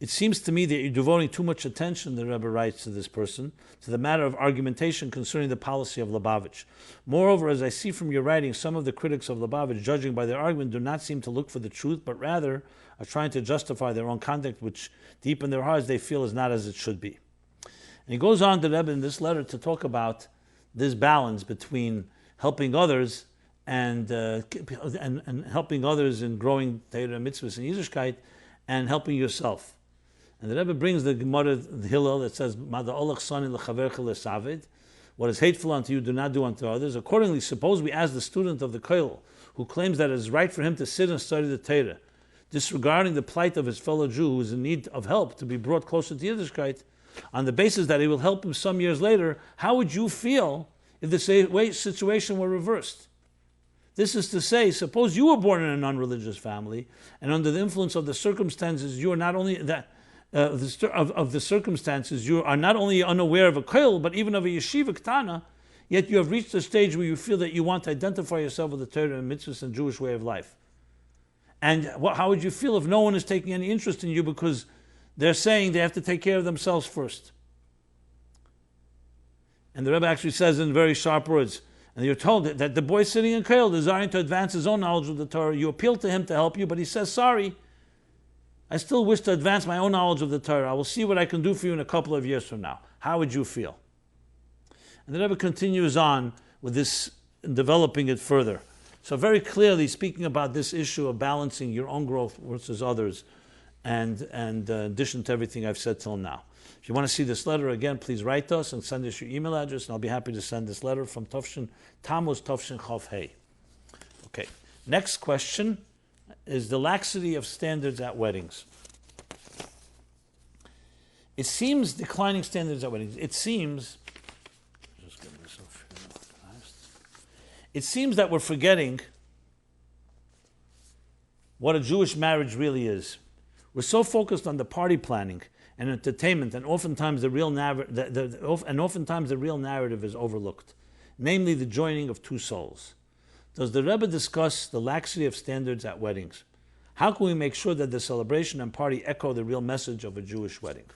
it seems to me that you're devoting too much attention, the Rebbe writes to this person, to the matter of argumentation concerning the policy of Lubavitch. Moreover, as I see from your writing, some of the critics of Lubavitch, judging by their argument, do not seem to look for the truth, but rather are trying to justify their own conduct, which deep in their hearts they feel is not as it should be. And he goes on, the Rebbe, in this letter to talk about this balance between helping others and helping others in growing Torah, mitzvahs, and Yiddishkeit, and helping yourself. And the Rebbe brings the Gemara, the Hillel, that says, what is hateful unto you, do not do unto others. Accordingly, suppose we ask the student of the kollel, who claims that it is right for him to sit and study the Torah, disregarding the plight of his fellow Jew who is in need of help to be brought closer to Yiddishkeit, on the basis that he will help him some years later, how would you feel if the situation were reversed? This is to say, suppose you were born in a non-religious family, and under the influence of the circumstances, you are not only the circumstances, you are not only unaware of a kollel, but even of a yeshiva ktana, yet you have reached a stage where you feel that you want to identify yourself with the Torah and mitzvahs and Jewish way of life. And how would you feel if no one is taking any interest in you because they're saying they have to take care of themselves first? And the Rebbe actually says in very sharp words, and you're told that the boy sitting in kollel, desiring to advance his own knowledge of the Torah, you appeal to him to help you, but he says, sorry, I still wish to advance my own knowledge of the Torah. I will see what I can do for you in a couple of years from now. How would you feel? And the Rebbe continues on with this, developing it further. So very clearly speaking about this issue of balancing your own growth versus others, and in addition to everything I've said till now. If you want to see this letter again, please write to us and send us your email address, and I'll be happy to send this letter from Tammuz Tovshin Chof Hey. Okay, next question is the laxity of standards at weddings. It seems declining standards at weddings. It seems that we're forgetting what a Jewish marriage really is. We're so focused on the party planning and entertainment, and oftentimes the real narrative is overlooked, namely the joining of two souls. Does the Rebbe discuss the laxity of standards at weddings? How can we make sure that the celebration and party echo the real message of a Jewish wedding?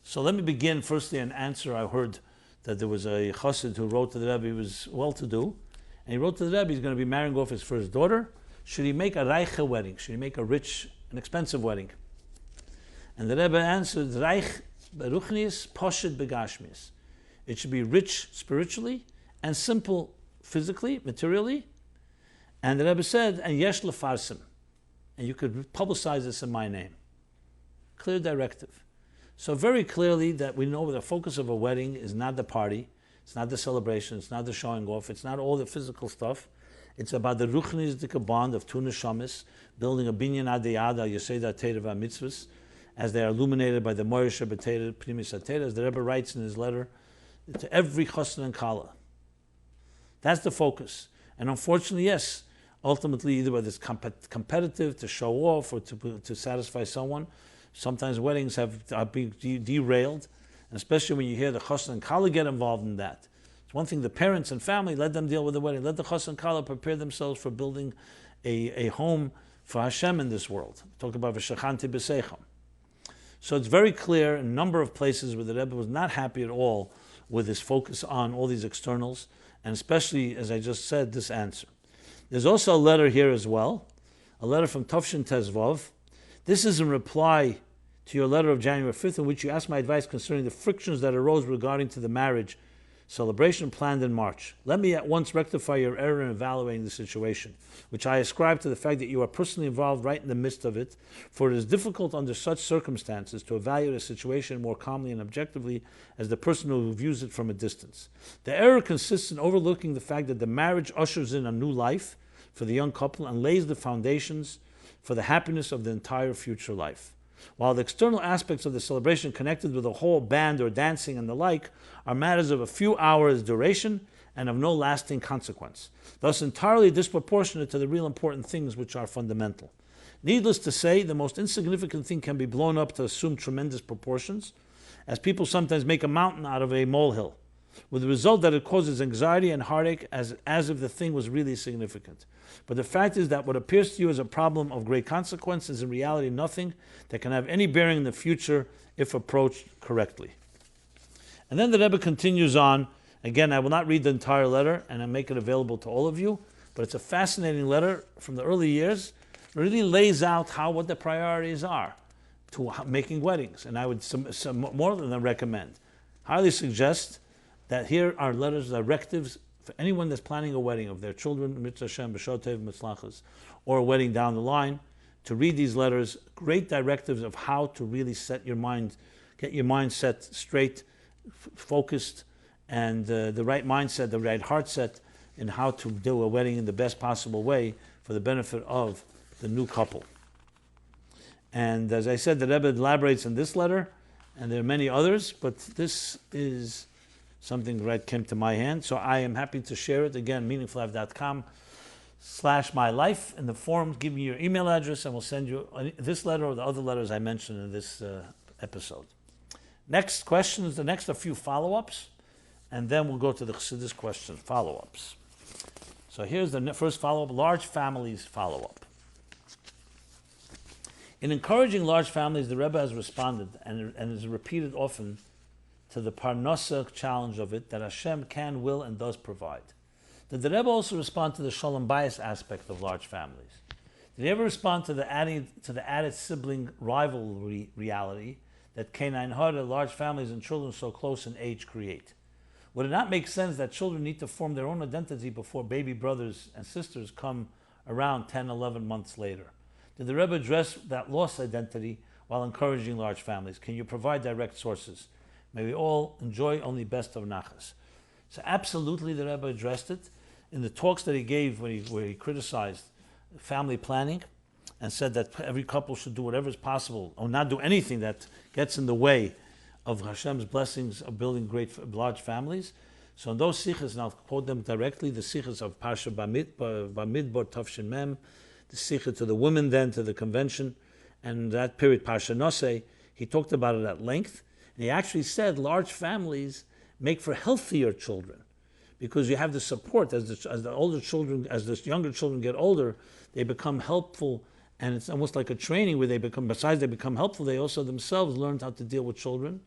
So let me begin firstly an answer. I heard that there was a chassid who wrote to the Rebbe. He was well-to-do, and he wrote to the Rebbe he's going to be marrying off his first daughter. Should he make a reiche wedding? Should he make a rich, an expensive wedding? And the Rebbe answered, reich beruchnis, poshet begashmis. It should be rich spiritually and simple physically, materially. And the Rebbe said, and yesh lefarsim. And you could publicize this in my name. Clear directive. So very clearly that we know the focus of a wedding is not the party, it's not the celebration, it's not the showing off, it's not all the physical stuff. It's about the ruchnisdike bond of two neshamis, building a binyan adeyada, yeseda teireva mitzvahs, as they are illuminated by the Moirish Rebbe Primis HaTeira, as the Rebbe writes in his letter to every chassan and kala. That's the focus. And unfortunately, yes, ultimately either whether it's competitive to show off or to satisfy someone, sometimes weddings are being derailed, and especially when you hear the chassan and kala get involved in that. It's one thing the parents and family, let them deal with the wedding. Let the chassan and kala prepare themselves for building a home for Hashem in this world. Talk about v'shachanti b'seicham. So it's very clear in a number of places where the Rebbe was not happy at all with his focus on all these externals, and especially, as I just said, this answer. There's also a letter here as well, a letter from Tafshin Tezvav. This is in reply to your letter of January 5th, in which you asked my advice concerning the frictions that arose regarding to the marriage celebration planned in March. Let me at once rectify your error in evaluating the situation, which I ascribe to the fact that you are personally involved right in the midst of it, for it is difficult under such circumstances to evaluate a situation more calmly and objectively as the person who views it from a distance. The error consists in overlooking the fact that the marriage ushers in a new life for the young couple and lays the foundations for the happiness of the entire future life. While the external aspects of the celebration connected with a whole band or dancing and the like are matters of a few hours duration and of no lasting consequence, thus entirely disproportionate to the real important things which are fundamental. Needless to say, the most insignificant thing can be blown up to assume tremendous proportions, as people sometimes make a mountain out of a molehill, with the result that it causes anxiety and heartache as if the thing was really significant. But the fact is that what appears to you as a problem of great consequence is in reality nothing that can have any bearing in the future if approached correctly. And then the Rebbe continues on. Again, I will not read the entire letter and I'll make it available to all of you, but it's a fascinating letter from the early years. It really lays out what the priorities are to making weddings. And I would some more than recommend, highly suggest that here are letters, directives for anyone that's planning a wedding of their children, mitzvah Hashem, b'shotev, mitzlachas, or a wedding down the line, to read these letters, great directives of how to really set your mind, get your mind set straight, focused, and the right mindset, the right heart set, in how to do a wedding in the best possible way for the benefit of the new couple. And as I said, the Rebbe elaborates in this letter, and there are many others, but this is something that came to my hand, so I am happy to share it. Again, meaningfullife.com/MyLife. In the forum, give me your email address and we'll send you this letter or the other letters I mentioned in this episode. Next question is a few follow-ups, and then we'll go to the Chassidus question, follow-ups. So here's the first follow-up, large families follow-up. In encouraging large families, the Rebbe has responded and is repeated often to the parnasa challenge of it, that Hashem can, will, and does provide. Did the Rebbe also respond to the shalom bayis aspect of large families? Did he ever respond to the added sibling rivalry reality that canine hearted large families and children so close in age create? Would it not make sense that children need to form their own identity before baby brothers and sisters come around 10, 11 months later? Did the Rebbe address that lost identity while encouraging large families? Can you provide direct sources? May we all enjoy only best of nachas. So absolutely the Rebbe addressed it in the talks that he gave where he criticized family planning and said that every couple should do whatever is possible or not do anything that gets in the way of Hashem's blessings of building great large families. So in those sichos, and I'll quote them directly, the sichos of Parsha Bamidbar Tafshin Mem, the sicha to the women then, to the convention, and that period, Parsha Nosei, he talked about it at length. And he actually said large families make for healthier children because you have the support as the older children, as the younger children get older, they become helpful, and it's almost like a training where besides they become helpful, they also themselves learned how to deal with children.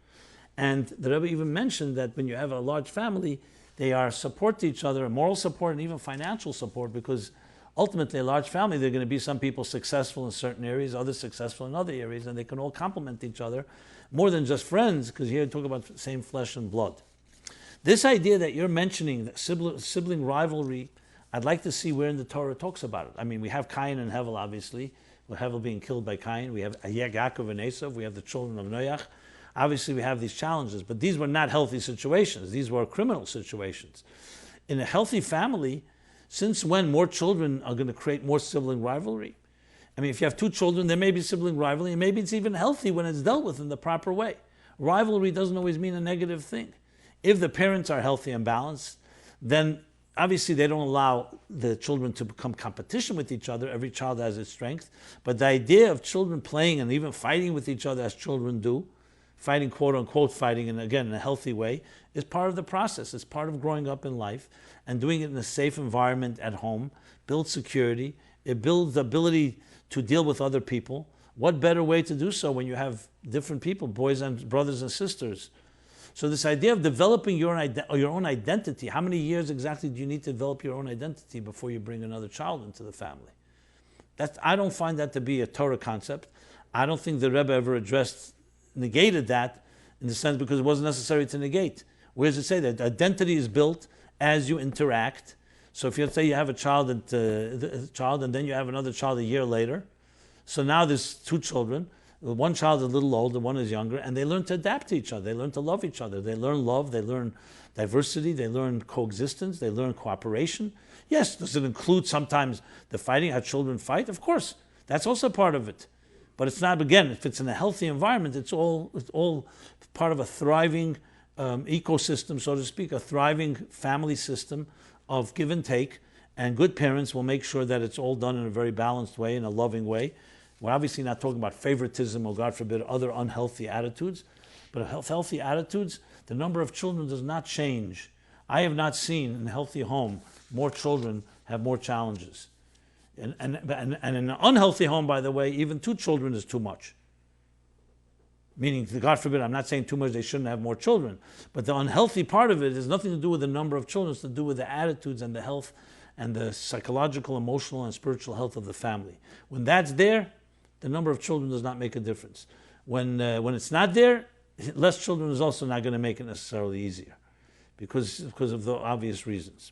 And the Rebbe even mentioned that when you have a large family, they are support to each other, moral support and even financial support, because ultimately a large family, there are going to be some people successful in certain areas, others successful in other areas, and they can all complement each other. More than just friends, because here we talk about same flesh and blood. This idea that you're mentioning, that sibling rivalry, I'd like to see where in the Torah it talks about it. I mean, we have Cain and Hevel, obviously, with Hevel being killed by Cain. We have Yaakov and Esav. We have the children of Noach. Obviously, we have these challenges, but these were not healthy situations. These were criminal situations. In a healthy family, since when more children are going to create more sibling rivalry? I mean, if you have two children, there may be sibling rivalry, and maybe it's even healthy when it's dealt with in the proper way. Rivalry doesn't always mean a negative thing. If the parents are healthy and balanced, then obviously they don't allow the children to become competition with each other. Every child has its strength. But the idea of children playing and even fighting with each other as children do, fighting, quote unquote fighting, and again in a healthy way, is part of the process. It's part of growing up in life and doing it in a safe environment at home, build security, It builds the ability to deal with other people. What better way to do so when you have different people, brothers and sisters? So this idea of developing your own identity, how many years exactly do you need to develop your own identity before you bring another child into the family? I don't find that to be a Torah concept. I don't think the Rebbe ever negated that in the sense because it wasn't necessary to negate. Where does it say that? Identity is built as you interact. So if you say you have a child and then you have another child a year later, so now there's two children. One child is a little older, one is younger, and they learn to adapt to each other. They learn to love each other. They learn love. They learn diversity. They learn coexistence. They learn cooperation. Yes, does it include sometimes the fighting, how children fight? Of course, that's also part of it. But it's not, again, if it's in a healthy environment, it's all part of a thriving ecosystem, so to speak, a thriving family system of give and take, and good parents will make sure that it's all done in a very balanced way, in a loving way. We're obviously not talking about favoritism or, God forbid, other unhealthy attitudes, but healthy attitudes, the number of children does not change. I have not seen in a healthy home more children have more challenges. And in an unhealthy home, by the way, even 2 children is too much. Meaning, God forbid, I'm not saying too much, they shouldn't have more children. But the unhealthy part of it has nothing to do with the number of children, it's to do with the attitudes and the health and the psychological, emotional, and spiritual health of the family. When that's there, the number of children does not make a difference. When it's not there, less children is also not going to make it necessarily easier because of the obvious reasons.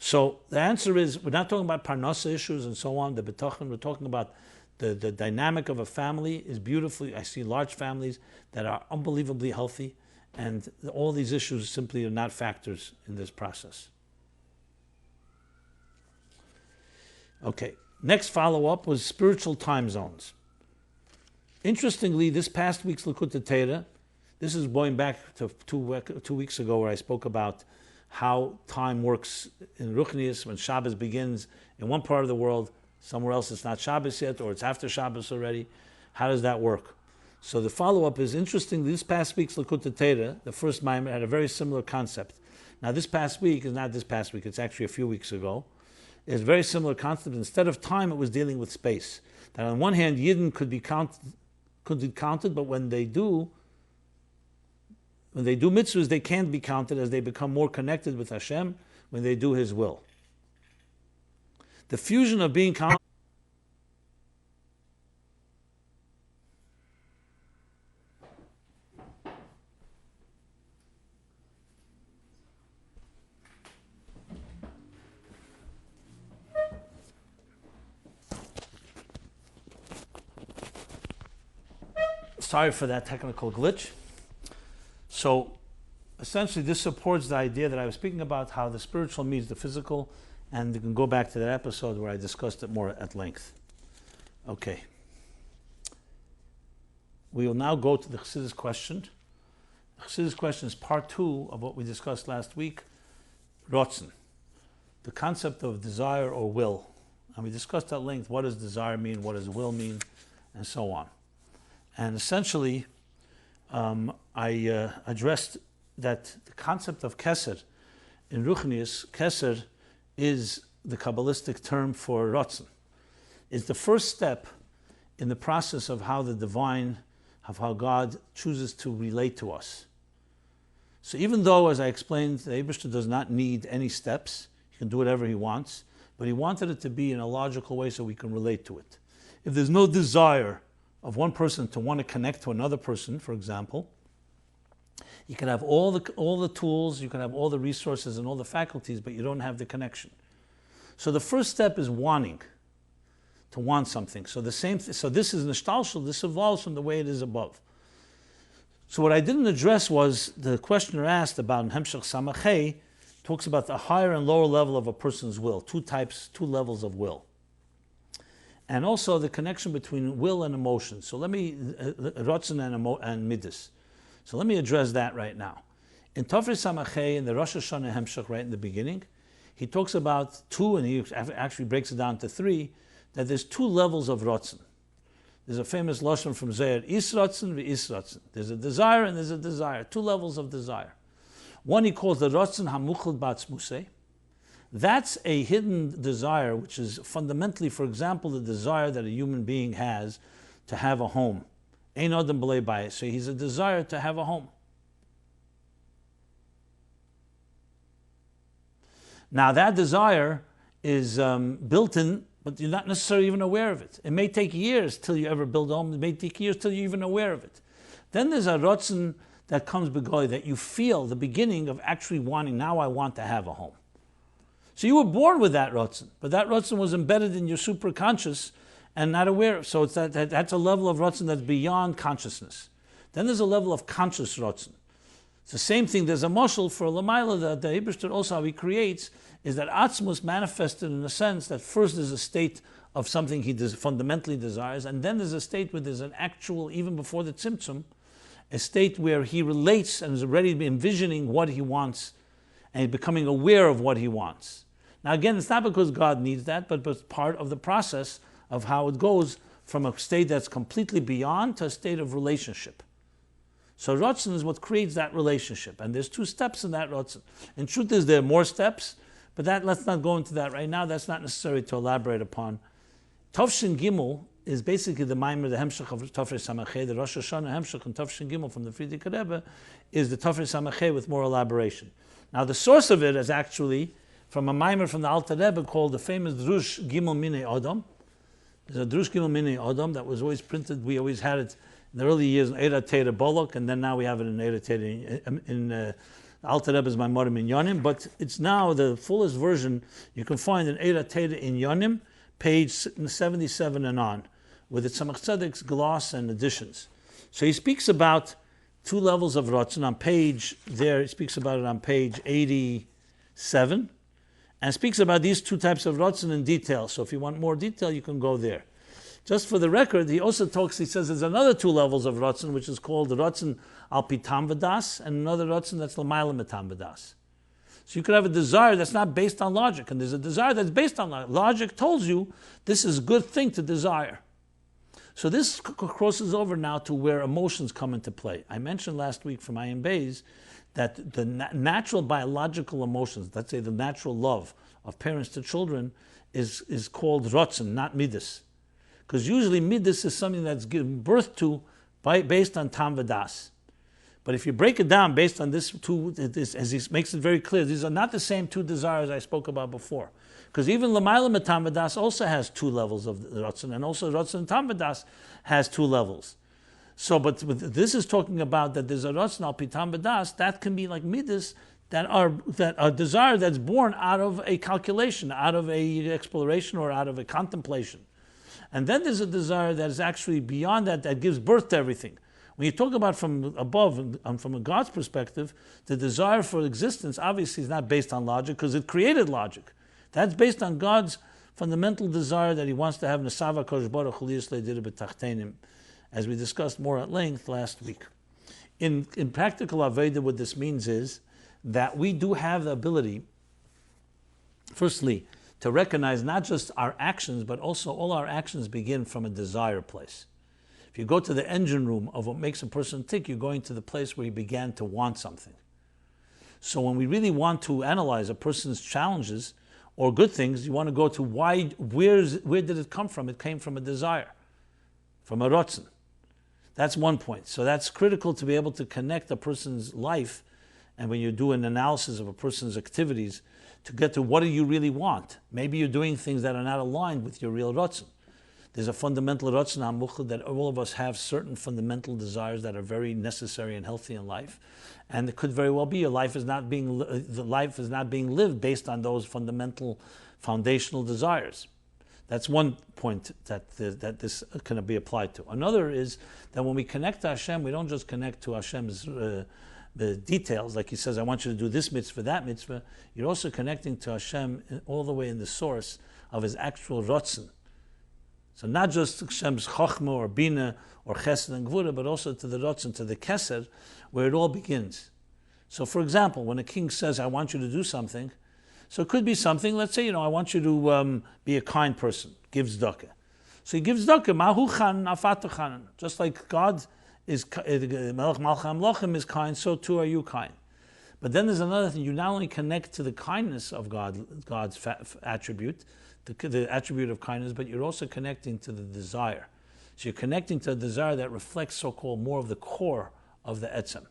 So the answer is, we're not talking about parnasa issues and so on, the betachin, we're talking about the dynamic of a family is beautifully, I see large families that are unbelievably healthy, and all these issues simply are not factors in this process. Okay, next follow-up was spiritual time zones. Interestingly, this past week's Likutei Torah, this is going back to 2 weeks ago where I spoke about how time works in Ruchnius when Shabbos begins in one part of the world, somewhere else it's not Shabbos yet, or it's after Shabbos already. How does that work? So the follow-up is, interestingly, this past week's Likutei Torah, the first Maimer, had a very similar concept. Now this past week is not this past week, it's actually a few weeks ago. It's a very similar concept. Instead of time, it was dealing with space. That on one hand, Yidden could be counted, but when they do mitzvahs, they can't be counted as they become more connected with Hashem when they do His will. The fusion of being counted. Sorry for that technical glitch. So essentially this supports the idea that I was speaking about, how the spiritual meets the physical, and you can go back to that episode where I discussed it more at length. Okay. We will now go to the Chassidus question. The Chassidus question is part 2 of what we discussed last week, Ratzon, the concept of desire or will. And we discussed at length what does desire mean, what does will mean, and so on. And essentially, I addressed that the concept of keser in Ruchnius, keser is the Kabbalistic term for Ratzon. It's the first step in the process of how the divine, of how God chooses to relate to us. So even though, as I explained, the Eibishter does not need any steps, he can do whatever he wants, but he wanted it to be in a logical way so we can relate to it. If there's no desire of one person to want to connect to another person, for example, you can have all the tools, you can have all the resources and all the faculties, but you don't have the connection. So the first step is wanting, to want something. So this is nishtalshel, this evolves from the way it is above. So what I didn't address was the questioner asked about in Hemshech Samachei, talks about the higher and lower level of a person's will, 2 levels of will. And also the connection between will and emotion. So let me, Ratzon and Midas. So let me address that right now. In Tafri Samachei, in the Rosh Hashanah Hemshech, right in the beginning, he talks about 2, and he actually breaks it down to 3, that there's 2 levels of Ratzon. There's a famous lashon from Zohar, is Ratzon v'is Ratzon. There's a desire and there's a desire, 2 levels of desire. One he calls the Ratzon hamuchel ba'atzmusei. That's a hidden desire, which is fundamentally, for example, the desire that a human being has to have a home. Ein Adam b'lei bayis. So he's a desire to have a home. Now that desire is built in, but you're not necessarily even aware of it. It may take years till you ever build a home. It may take years till you're even aware of it. Then there's a Ratzon that comes begoy, that you feel the beginning of actually wanting, now I want to have a home. So you were born with that Ratzon, but that Ratzon was embedded in your superconscious and not aware of. So it's that's a level of Ratzon that's beyond consciousness. Then there's a level of conscious Ratzon. It's the same thing. There's a mashal for Lamaila that the Eibishter also how he creates is that Atzmus manifested in a sense that first there's a state of something he fundamentally desires, and then there's a state where there's an actual, even before the Tzimtzum, a state where he relates and is already envisioning what he wants and he's becoming aware of what he wants. Now again, it's not because God needs that, but it's part of the process of how it goes from a state that's completely beyond to a state of relationship. So Ratzon is what creates that relationship. And there's two steps in that Ratzon. In truth is there are more steps, but let's not go into that right now. That's not necessary to elaborate upon. Tavshin Gimel is basically the Maimer, the Hemshech of Tafrei Samachay, the Rosh Hashanah Hemshech and Tavshin Gimel from the Frierdiker Rebbe is the Tafrei Samachay with more elaboration. Now the source of it is actually from a Maimer from the Alter Rebbe called the famous Drush Gimel Minei Adam. There's a Drush Gimel Minei Adam that was always printed. We always had it in the early years in Eira Teira Bolok, and then now we have it in Eira Teira in Alter Rebbe's Maimorim in Yonim, but it's now the fullest version you can find in Eira Teira in Yonim, page 77 and on, with its Tzemach Tzedek's gloss and additions. So he speaks about two levels of Ratzon on page there. He speaks about it on page 87, and speaks about these two types of Ratzon in detail. So if you want more detail, you can go there. Just for the record, he also he says there's another two levels of Ratzon, which is called the Ratzon al pitam v'das, and another Ratzon that's l'mayla mitam v'das. So you could have a desire that's not based on logic, and there's a desire that's based on logic. Logic tells you this is a good thing to desire. So this crosses over now to where emotions come into play. I mentioned last week from Ayin Beis that the natural biological emotions, let's say the natural love of parents to children, is called Ratzon, not midas. Because usually midas is something that's given birth to based on tam v'das. But if you break it down based on this two, as he makes it very clear, these are not the same two desires I spoke about before. Because even l'mayla mitam v'das also has two levels of Ratzon, and also Ratzon tam v'das has two levels. So, but this is talking about that there's a Ratzon al pitam v'das that can be like midas that are desire that's born out of a calculation, out of a exploration, or out of a contemplation. And then there's a desire that is actually beyond that gives birth to everything. When you talk about from above, from a God's perspective, the desire for existence obviously is not based on logic because it created logic. That's based on God's fundamental desire that He wants to have Nesava Kodesh Baruch Hu Liyis Le'Dira B'Tachtenim, as we discussed more at length last week. In practical avodah, what this means is that we do have the ability, firstly, to recognize not just our actions, but also all our actions begin from a desire place. If you go to the engine room of what makes a person tick, you're going to the place where he began to want something. So when we really want to analyze a person's challenges or good things, you want to go to where did it come from? It came from a desire, from a Ratzon. That's one point. So that's critical to be able to connect a person's life, and when you do an analysis of a person's activities, to get to what do you really want. Maybe you're doing things that are not aligned with your real Ratzon. There's a fundamental Ratzon HaMuchad that all of us have certain fundamental desires that are very necessary and healthy in life. And it could very well be your life is not being lived based on those fundamental, foundational desires. That's one point that this can be applied to. Another is that when we connect to Hashem, we don't just connect to Hashem's the details, like He says, I want you to do this mitzvah, that mitzvah. You're also connecting to Hashem all the way in the source of His actual Ratzon. So not just Hashem's Chochmah or Bina or Chesed and Gvura, but also to the Ratzon, to the Kesed, where it all begins. So for example, when a king says, I want you to do something, so it could be something, let's say, I want you to be a kind person, give tzedakah. So he gives tzedakah, Mahu Chan, Afatu Chanan. Just like God is Melech Malcham Lochem is kind, so too are you kind. But then there's another thing. You not only connect to the kindness of God, God's attribute, the attribute of kindness, but you're also connecting to the desire. So you're connecting to a desire that reflects so-called more of the core of the etzem.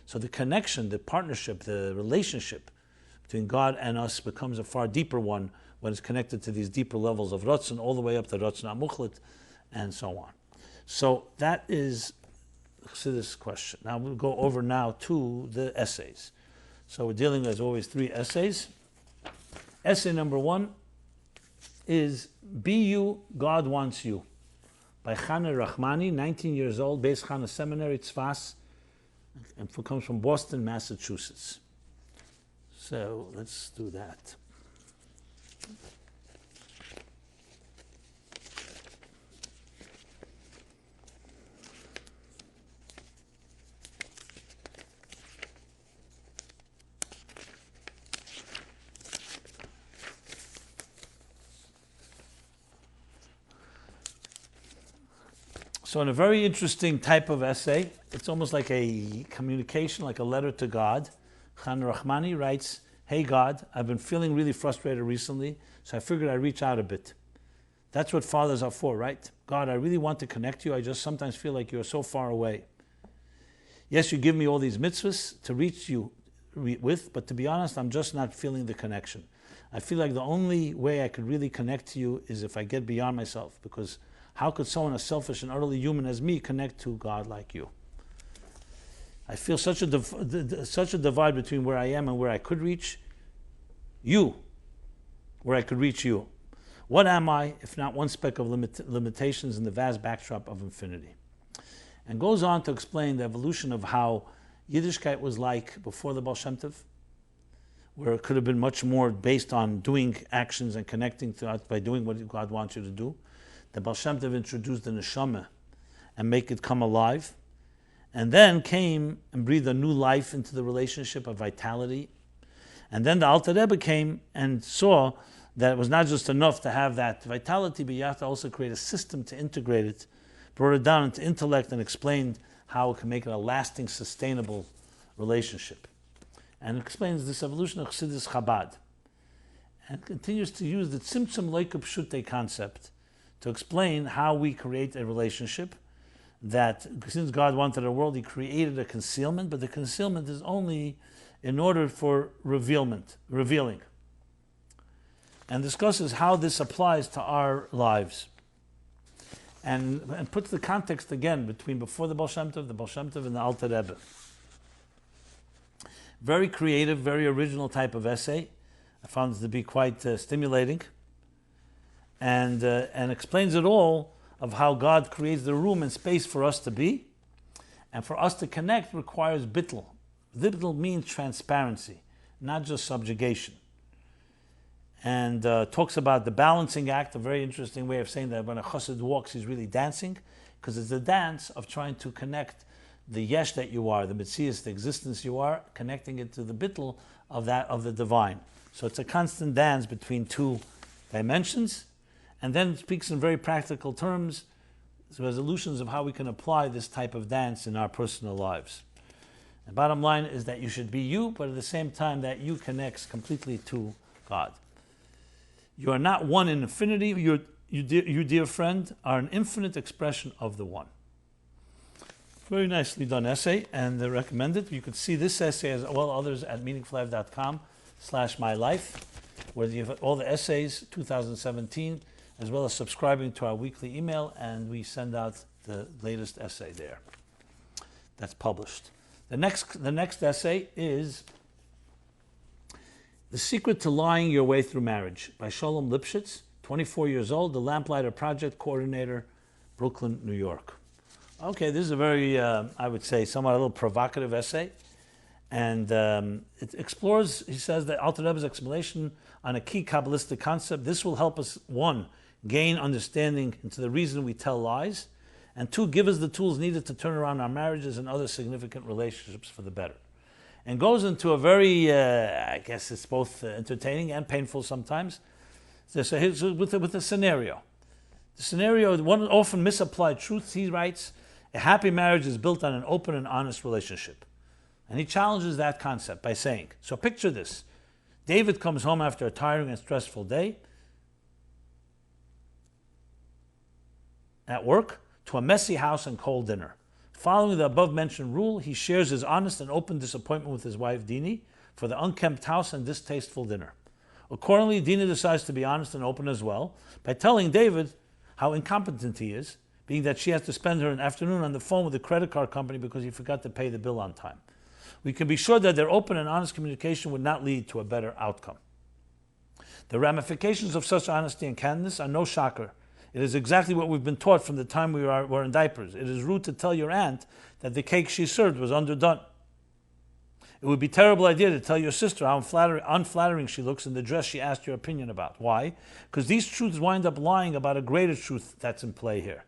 So the connection, the partnership, the relationship between God and us becomes a far deeper one when it's connected to these deeper levels of Ratzon, all the way up to Ratzon Amuchlet, and so on. So that is Chassidus question. Now we'll go over now to the essays. So we're dealing, as always, 3 essays. Essay number 1 is Be You, God Wants You, by Chana Rachmani, 19 years old, Beis Chana Seminary, Tzfas, and comes from Boston, Massachusetts. So let's do that. So in a very interesting type of essay, it's almost like a communication, like a letter to God. Khan Rahmani writes, "Hey God, I've been feeling really frustrated recently, so I figured I'd reach out a bit. That's what fathers are for, right? God, I really want to connect you. I just sometimes feel like you're so far away. Yes, you give me all these mitzvahs to reach you with, but to be honest, I'm just not feeling the connection. I feel like the only way I could really connect to you is if I get beyond myself, because how could someone as selfish and utterly human as me connect to God like you? I feel such a divide between where I am and where I could reach you, where I could reach you. What am I, if not one speck of limitations in the vast backdrop of infinity?" And goes on to explain the evolution of how Yiddishkeit was like before the Baal Shem Tov, where it could have been much more based on doing actions and connecting to us by doing what God wants you to do. The Baal Shem Tov introduced the neshama and make it come alive, and then came and breathed a new life into the relationship of vitality. And then the Alter Rebbe came and saw that it was not just enough to have that vitality, but you have to also create a system to integrate it, brought it down into intellect and explained how it can make it a lasting, sustainable relationship. And it explains this evolution of Chassidus Chabad. And continues to use the Tzimtzum Loikub Pshutei concept to explain how we create a relationship, that since God wanted a world, He created a concealment, but the concealment is only in order for revealing. And discusses how this applies to our lives. And puts the context again between before the Baal Shem Tov, and the Alter Rebbe. Very creative, very original type of essay. I found it to be quite stimulating. And explains it all of how God creates the room and space for us to be. And for us to connect requires bittul. Bittul means transparency, not just subjugation. And talks about the balancing act, a very interesting way of saying that when a chassid walks, he's really dancing, because it's the dance of trying to connect the yesh that you are, the mitzias, the existence you are, connecting it to the bittul of the divine. So it's a constant dance between two dimensions. And then it speaks in very practical terms, resolutions of how we can apply this type of dance in our personal lives. The bottom line is that you should be you, but at the same time that you connects completely to God. You are not one in infinity. You, dear friend, are an infinite expression of the one. Very nicely done essay, and recommended. You could see this essay as well others at meaningfullife.com/MyLife, where you have all the essays 2017, as well as subscribing to our weekly email, and we send out the latest essay there. That's published. The next essay is The Secret to Lying Your Way Through Marriage by Sholem Lipschitz, 24 years old, the Lamplighter Project Coordinator, Brooklyn, New York. Okay, this is a very, I would say, somewhat a little provocative essay. And it explores, he says, that Alter Rebbe's explanation on a key Kabbalistic concept. This will help us, 1, gain understanding into the reason we tell lies, and 2, give us the tools needed to turn around our marriages and other significant relationships for the better. And goes into a very, I guess it's both entertaining and painful sometimes, with a scenario. The scenario, one often misapplied truth, he writes, a happy marriage is built on an open and honest relationship. And he challenges that concept by saying, so picture this. David comes home after a tiring and stressful day at work to a messy house and cold dinner. Following the above-mentioned rule, he shares his honest and open disappointment with his wife, Dini, for the unkempt house and distasteful dinner. Accordingly, Dina decides to be honest and open as well by telling David how incompetent he is, being that she has to spend her afternoon on the phone with the credit card company because he forgot to pay the bill on time. We can be sure that their open and honest communication would not lead to a better outcome. The ramifications of such honesty and candidness are no shocker. It is exactly what we've been taught from the time we were in diapers. It is rude to tell your aunt that the cake she served was underdone. It would be a terrible idea to tell your sister how unflattering she looks in the dress she asked your opinion about. Why? Because these truths wind up lying about a greater truth that's in play here.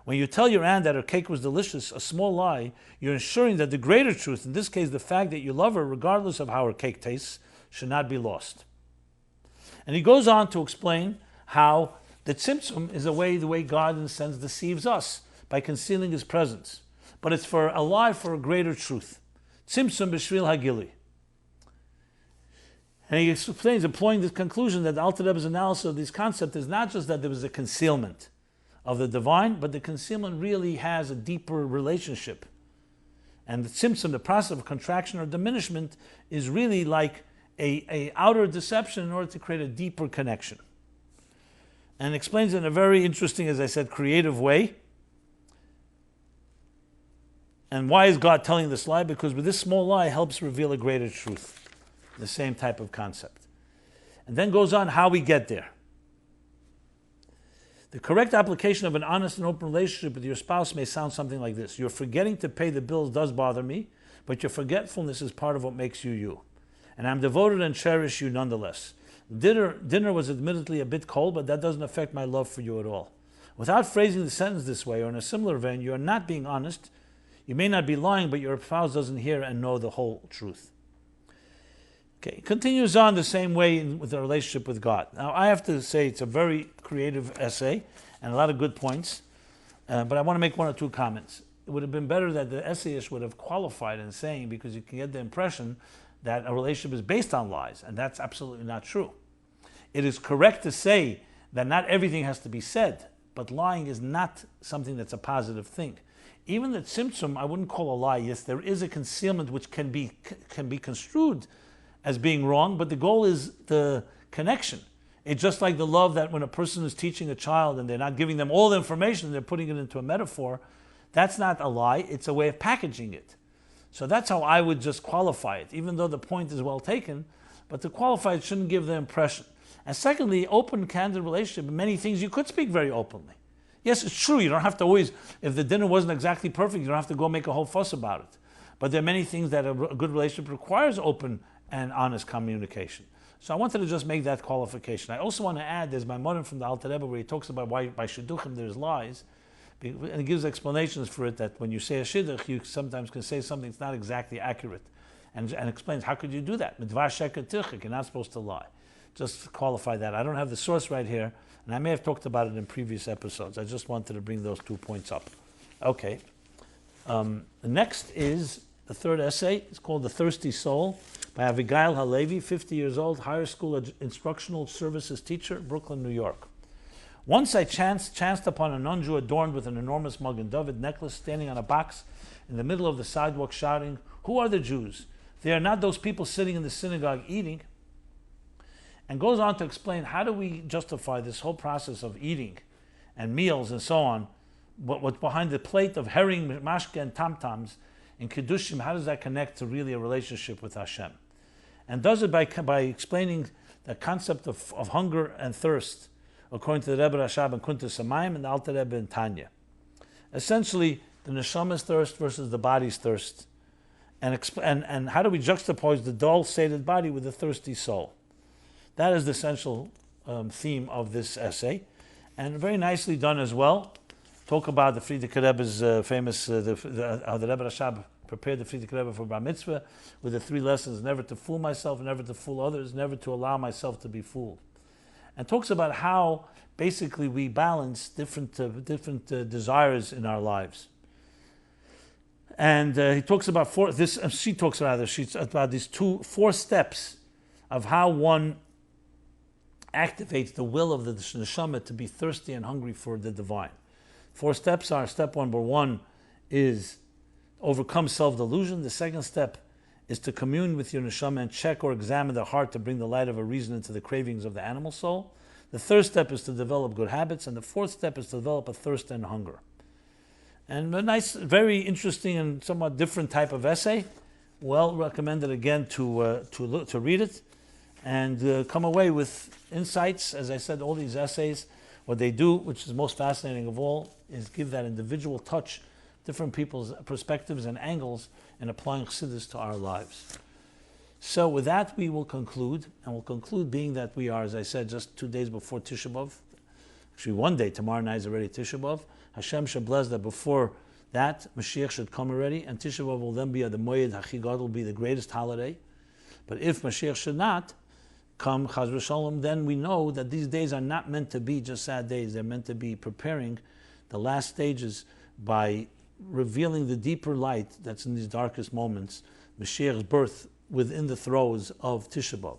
When you tell your aunt that her cake was delicious, a small lie, you're ensuring that the greater truth, in this case the fact that you love her regardless of how her cake tastes, should not be lost. And he goes on to explain how the tzimtzum is the way God in a sense deceives us by concealing his presence. But it's for a lie for a greater truth. Tzimtzum b'shvil hagili. And he explains, employing this conclusion, that the Alter Rebbe's analysis of this concept is not just that there was a concealment of the divine, but the concealment really has a deeper relationship. And the tzimtzum, the process of contraction or diminishment, is really like a outer deception in order to create a deeper connection. And explains in a very interesting, as I said, creative way. And why is God telling this lie? Because with this small lie helps reveal a greater truth. The same type of concept. And then goes on how we get there. The correct application of an honest and open relationship with your spouse may sound something like this. Your forgetting to pay the bills does bother me, but your forgetfulness is part of what makes you you. And I'm devoted and cherish you nonetheless. Dinner was admittedly a bit cold, but that doesn't affect my love for you at all. Without phrasing the sentence this way or in a similar vein, you are not being honest. You may not be lying, but your spouse doesn't hear and know the whole truth. Okay, continues on the same way with the relationship with God. Now, I have to say it's a very creative essay and a lot of good points, but I want to make one or two comments. It would have been better that the essayist would have qualified in saying, because you can get the impression that a relationship is based on lies, and that's absolutely not true. It is correct to say that not everything has to be said, but lying is not something that's a positive thing. Even the tzimtzum, I wouldn't call a lie. Yes, there is a concealment which can be construed as being wrong, but the goal is the connection. It's just like the love that when a person is teaching a child and they're not giving them all the information, they're putting it into a metaphor. That's not a lie, it's a way of packaging it. So that's how I would just qualify it, even though the point is well taken, but to qualify it shouldn't give the impression. And secondly, open, candid relationship, many things you could speak very openly. Yes, it's true, you don't have to always, if the dinner wasn't exactly perfect, you don't have to go make a whole fuss about it. But there are many things that a good relationship requires open and honest communication. So I wanted to just make that qualification. I also want to add, there's my modern from the Alter Rebbe where he talks about why by shidduchim there's lies, and he gives explanations for it, that when you say a shidduch, you sometimes can say something that's not exactly accurate, and explains how could you do that? Midvar sheker tichik, you're not supposed to lie. Just qualify that. I don't have the source right here, and I may have talked about it in previous episodes. I just wanted to bring those 2 points up. Okay. The next is the third essay. It's called The Thirsty Soul by Avigail Halevi, 50 years old, higher school instructional services teacher, Brooklyn, New York. Once I chanced upon a non-Jew adorned with an enormous Magen David necklace standing on a box in the middle of the sidewalk shouting, "Who are the Jews? They are not those people sitting in the synagogue eating." And goes on to explain how do we justify this whole process of eating and meals and so on, what's behind the plate of herring, mashke, and tam-tams in Kiddushim, how does that connect to really a relationship with Hashem? And does it by explaining the concept of hunger and thirst, according to the Rebbe Rashab and Kuntas Hamayim and the Alter Rebbe and Tanya. Essentially, the neshama's thirst versus the body's thirst. And how do we juxtapose the dull, sated body with the thirsty soul? That is the essential theme of this essay. And very nicely done as well. Talk about the Frierdiker Rebbe's famous, how the Rebbe Rashab prepared the Frierdiker Rebbe for Bar Mitzvah with the 3 lessons: never to fool myself, never to fool others, never to allow myself to be fooled. And talks about how basically we balance different desires in our lives. And he talks about she talks about these four steps of how one activates the will of the neshama to be thirsty and hungry for the divine. 4 steps are: step number 1 is overcome self-delusion. The second step is to commune with your neshama and check or examine the heart to bring the light of a reason into the cravings of the animal soul. The third step is to develop good habits, and the fourth step is to develop a thirst and hunger. And a nice, very interesting and somewhat different type of essay. Well recommended again to read it and come away with insights. As I said, all these essays, what they do, which is most fascinating of all, is give that individual touch, different people's perspectives and angles, and applying Chassidus to our lives. So with that, we will conclude, and we'll conclude being that we are, as I said, just 2 days before Tisha B'Av. Actually, 1 day. Tomorrow night is already Tisha B'Av. Hashem should bless that before that, Mashiach should come already, and Tisha B'Av will then be at the Moed HaChigad, will be the greatest holiday. But if Mashiach should not come, Chaz v'Shalom, then we know that these days are not meant to be just sad days. They're meant to be preparing the last stages by revealing the deeper light that's in these darkest moments, Mashiach's birth within the throes of Tisha B'Av.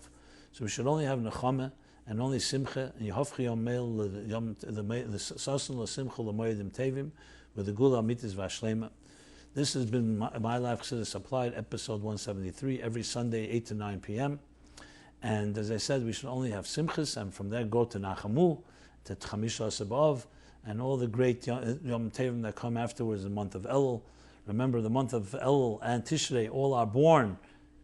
So we should only have Nechama and only Simcha, and Yehovchi Yom Meil, the Sasun L'Simcha L'Moedim Tevim, with the Gula Amitis V'Ashlema. This has been MyLife Chassidus Applied, episode 173, every Sunday, 8 to 9 p.m. And as I said, we should only have Simchas, and from there go to Nachamu, to Chamisha B'Av, and all the great Yom Tevim that come afterwards, the month of Elul. Remember, the month of Elul and Tishrei all are born,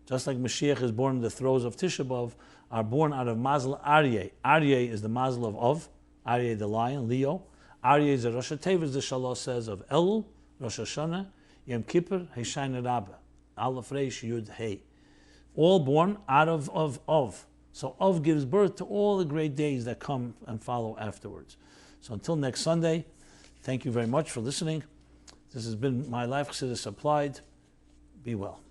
just like Mashiach is born in the throes of Tisha B'Av, are born out of Mazel Aryeh. Aryeh is the Mazel of Aryeh the lion, Leo. Aryeh is the Rosh Hashanah, the Shalosh says, of Elul, Rosh Hashanah, Yom Kippur, Heishayin Rabbah, Aleph Reish Yud Hey. All born out of. So Of gives birth to all the great days that come and follow afterwards. So until next Sunday, thank you very much for listening. This has been MyLife Chassidus Applied. Be well.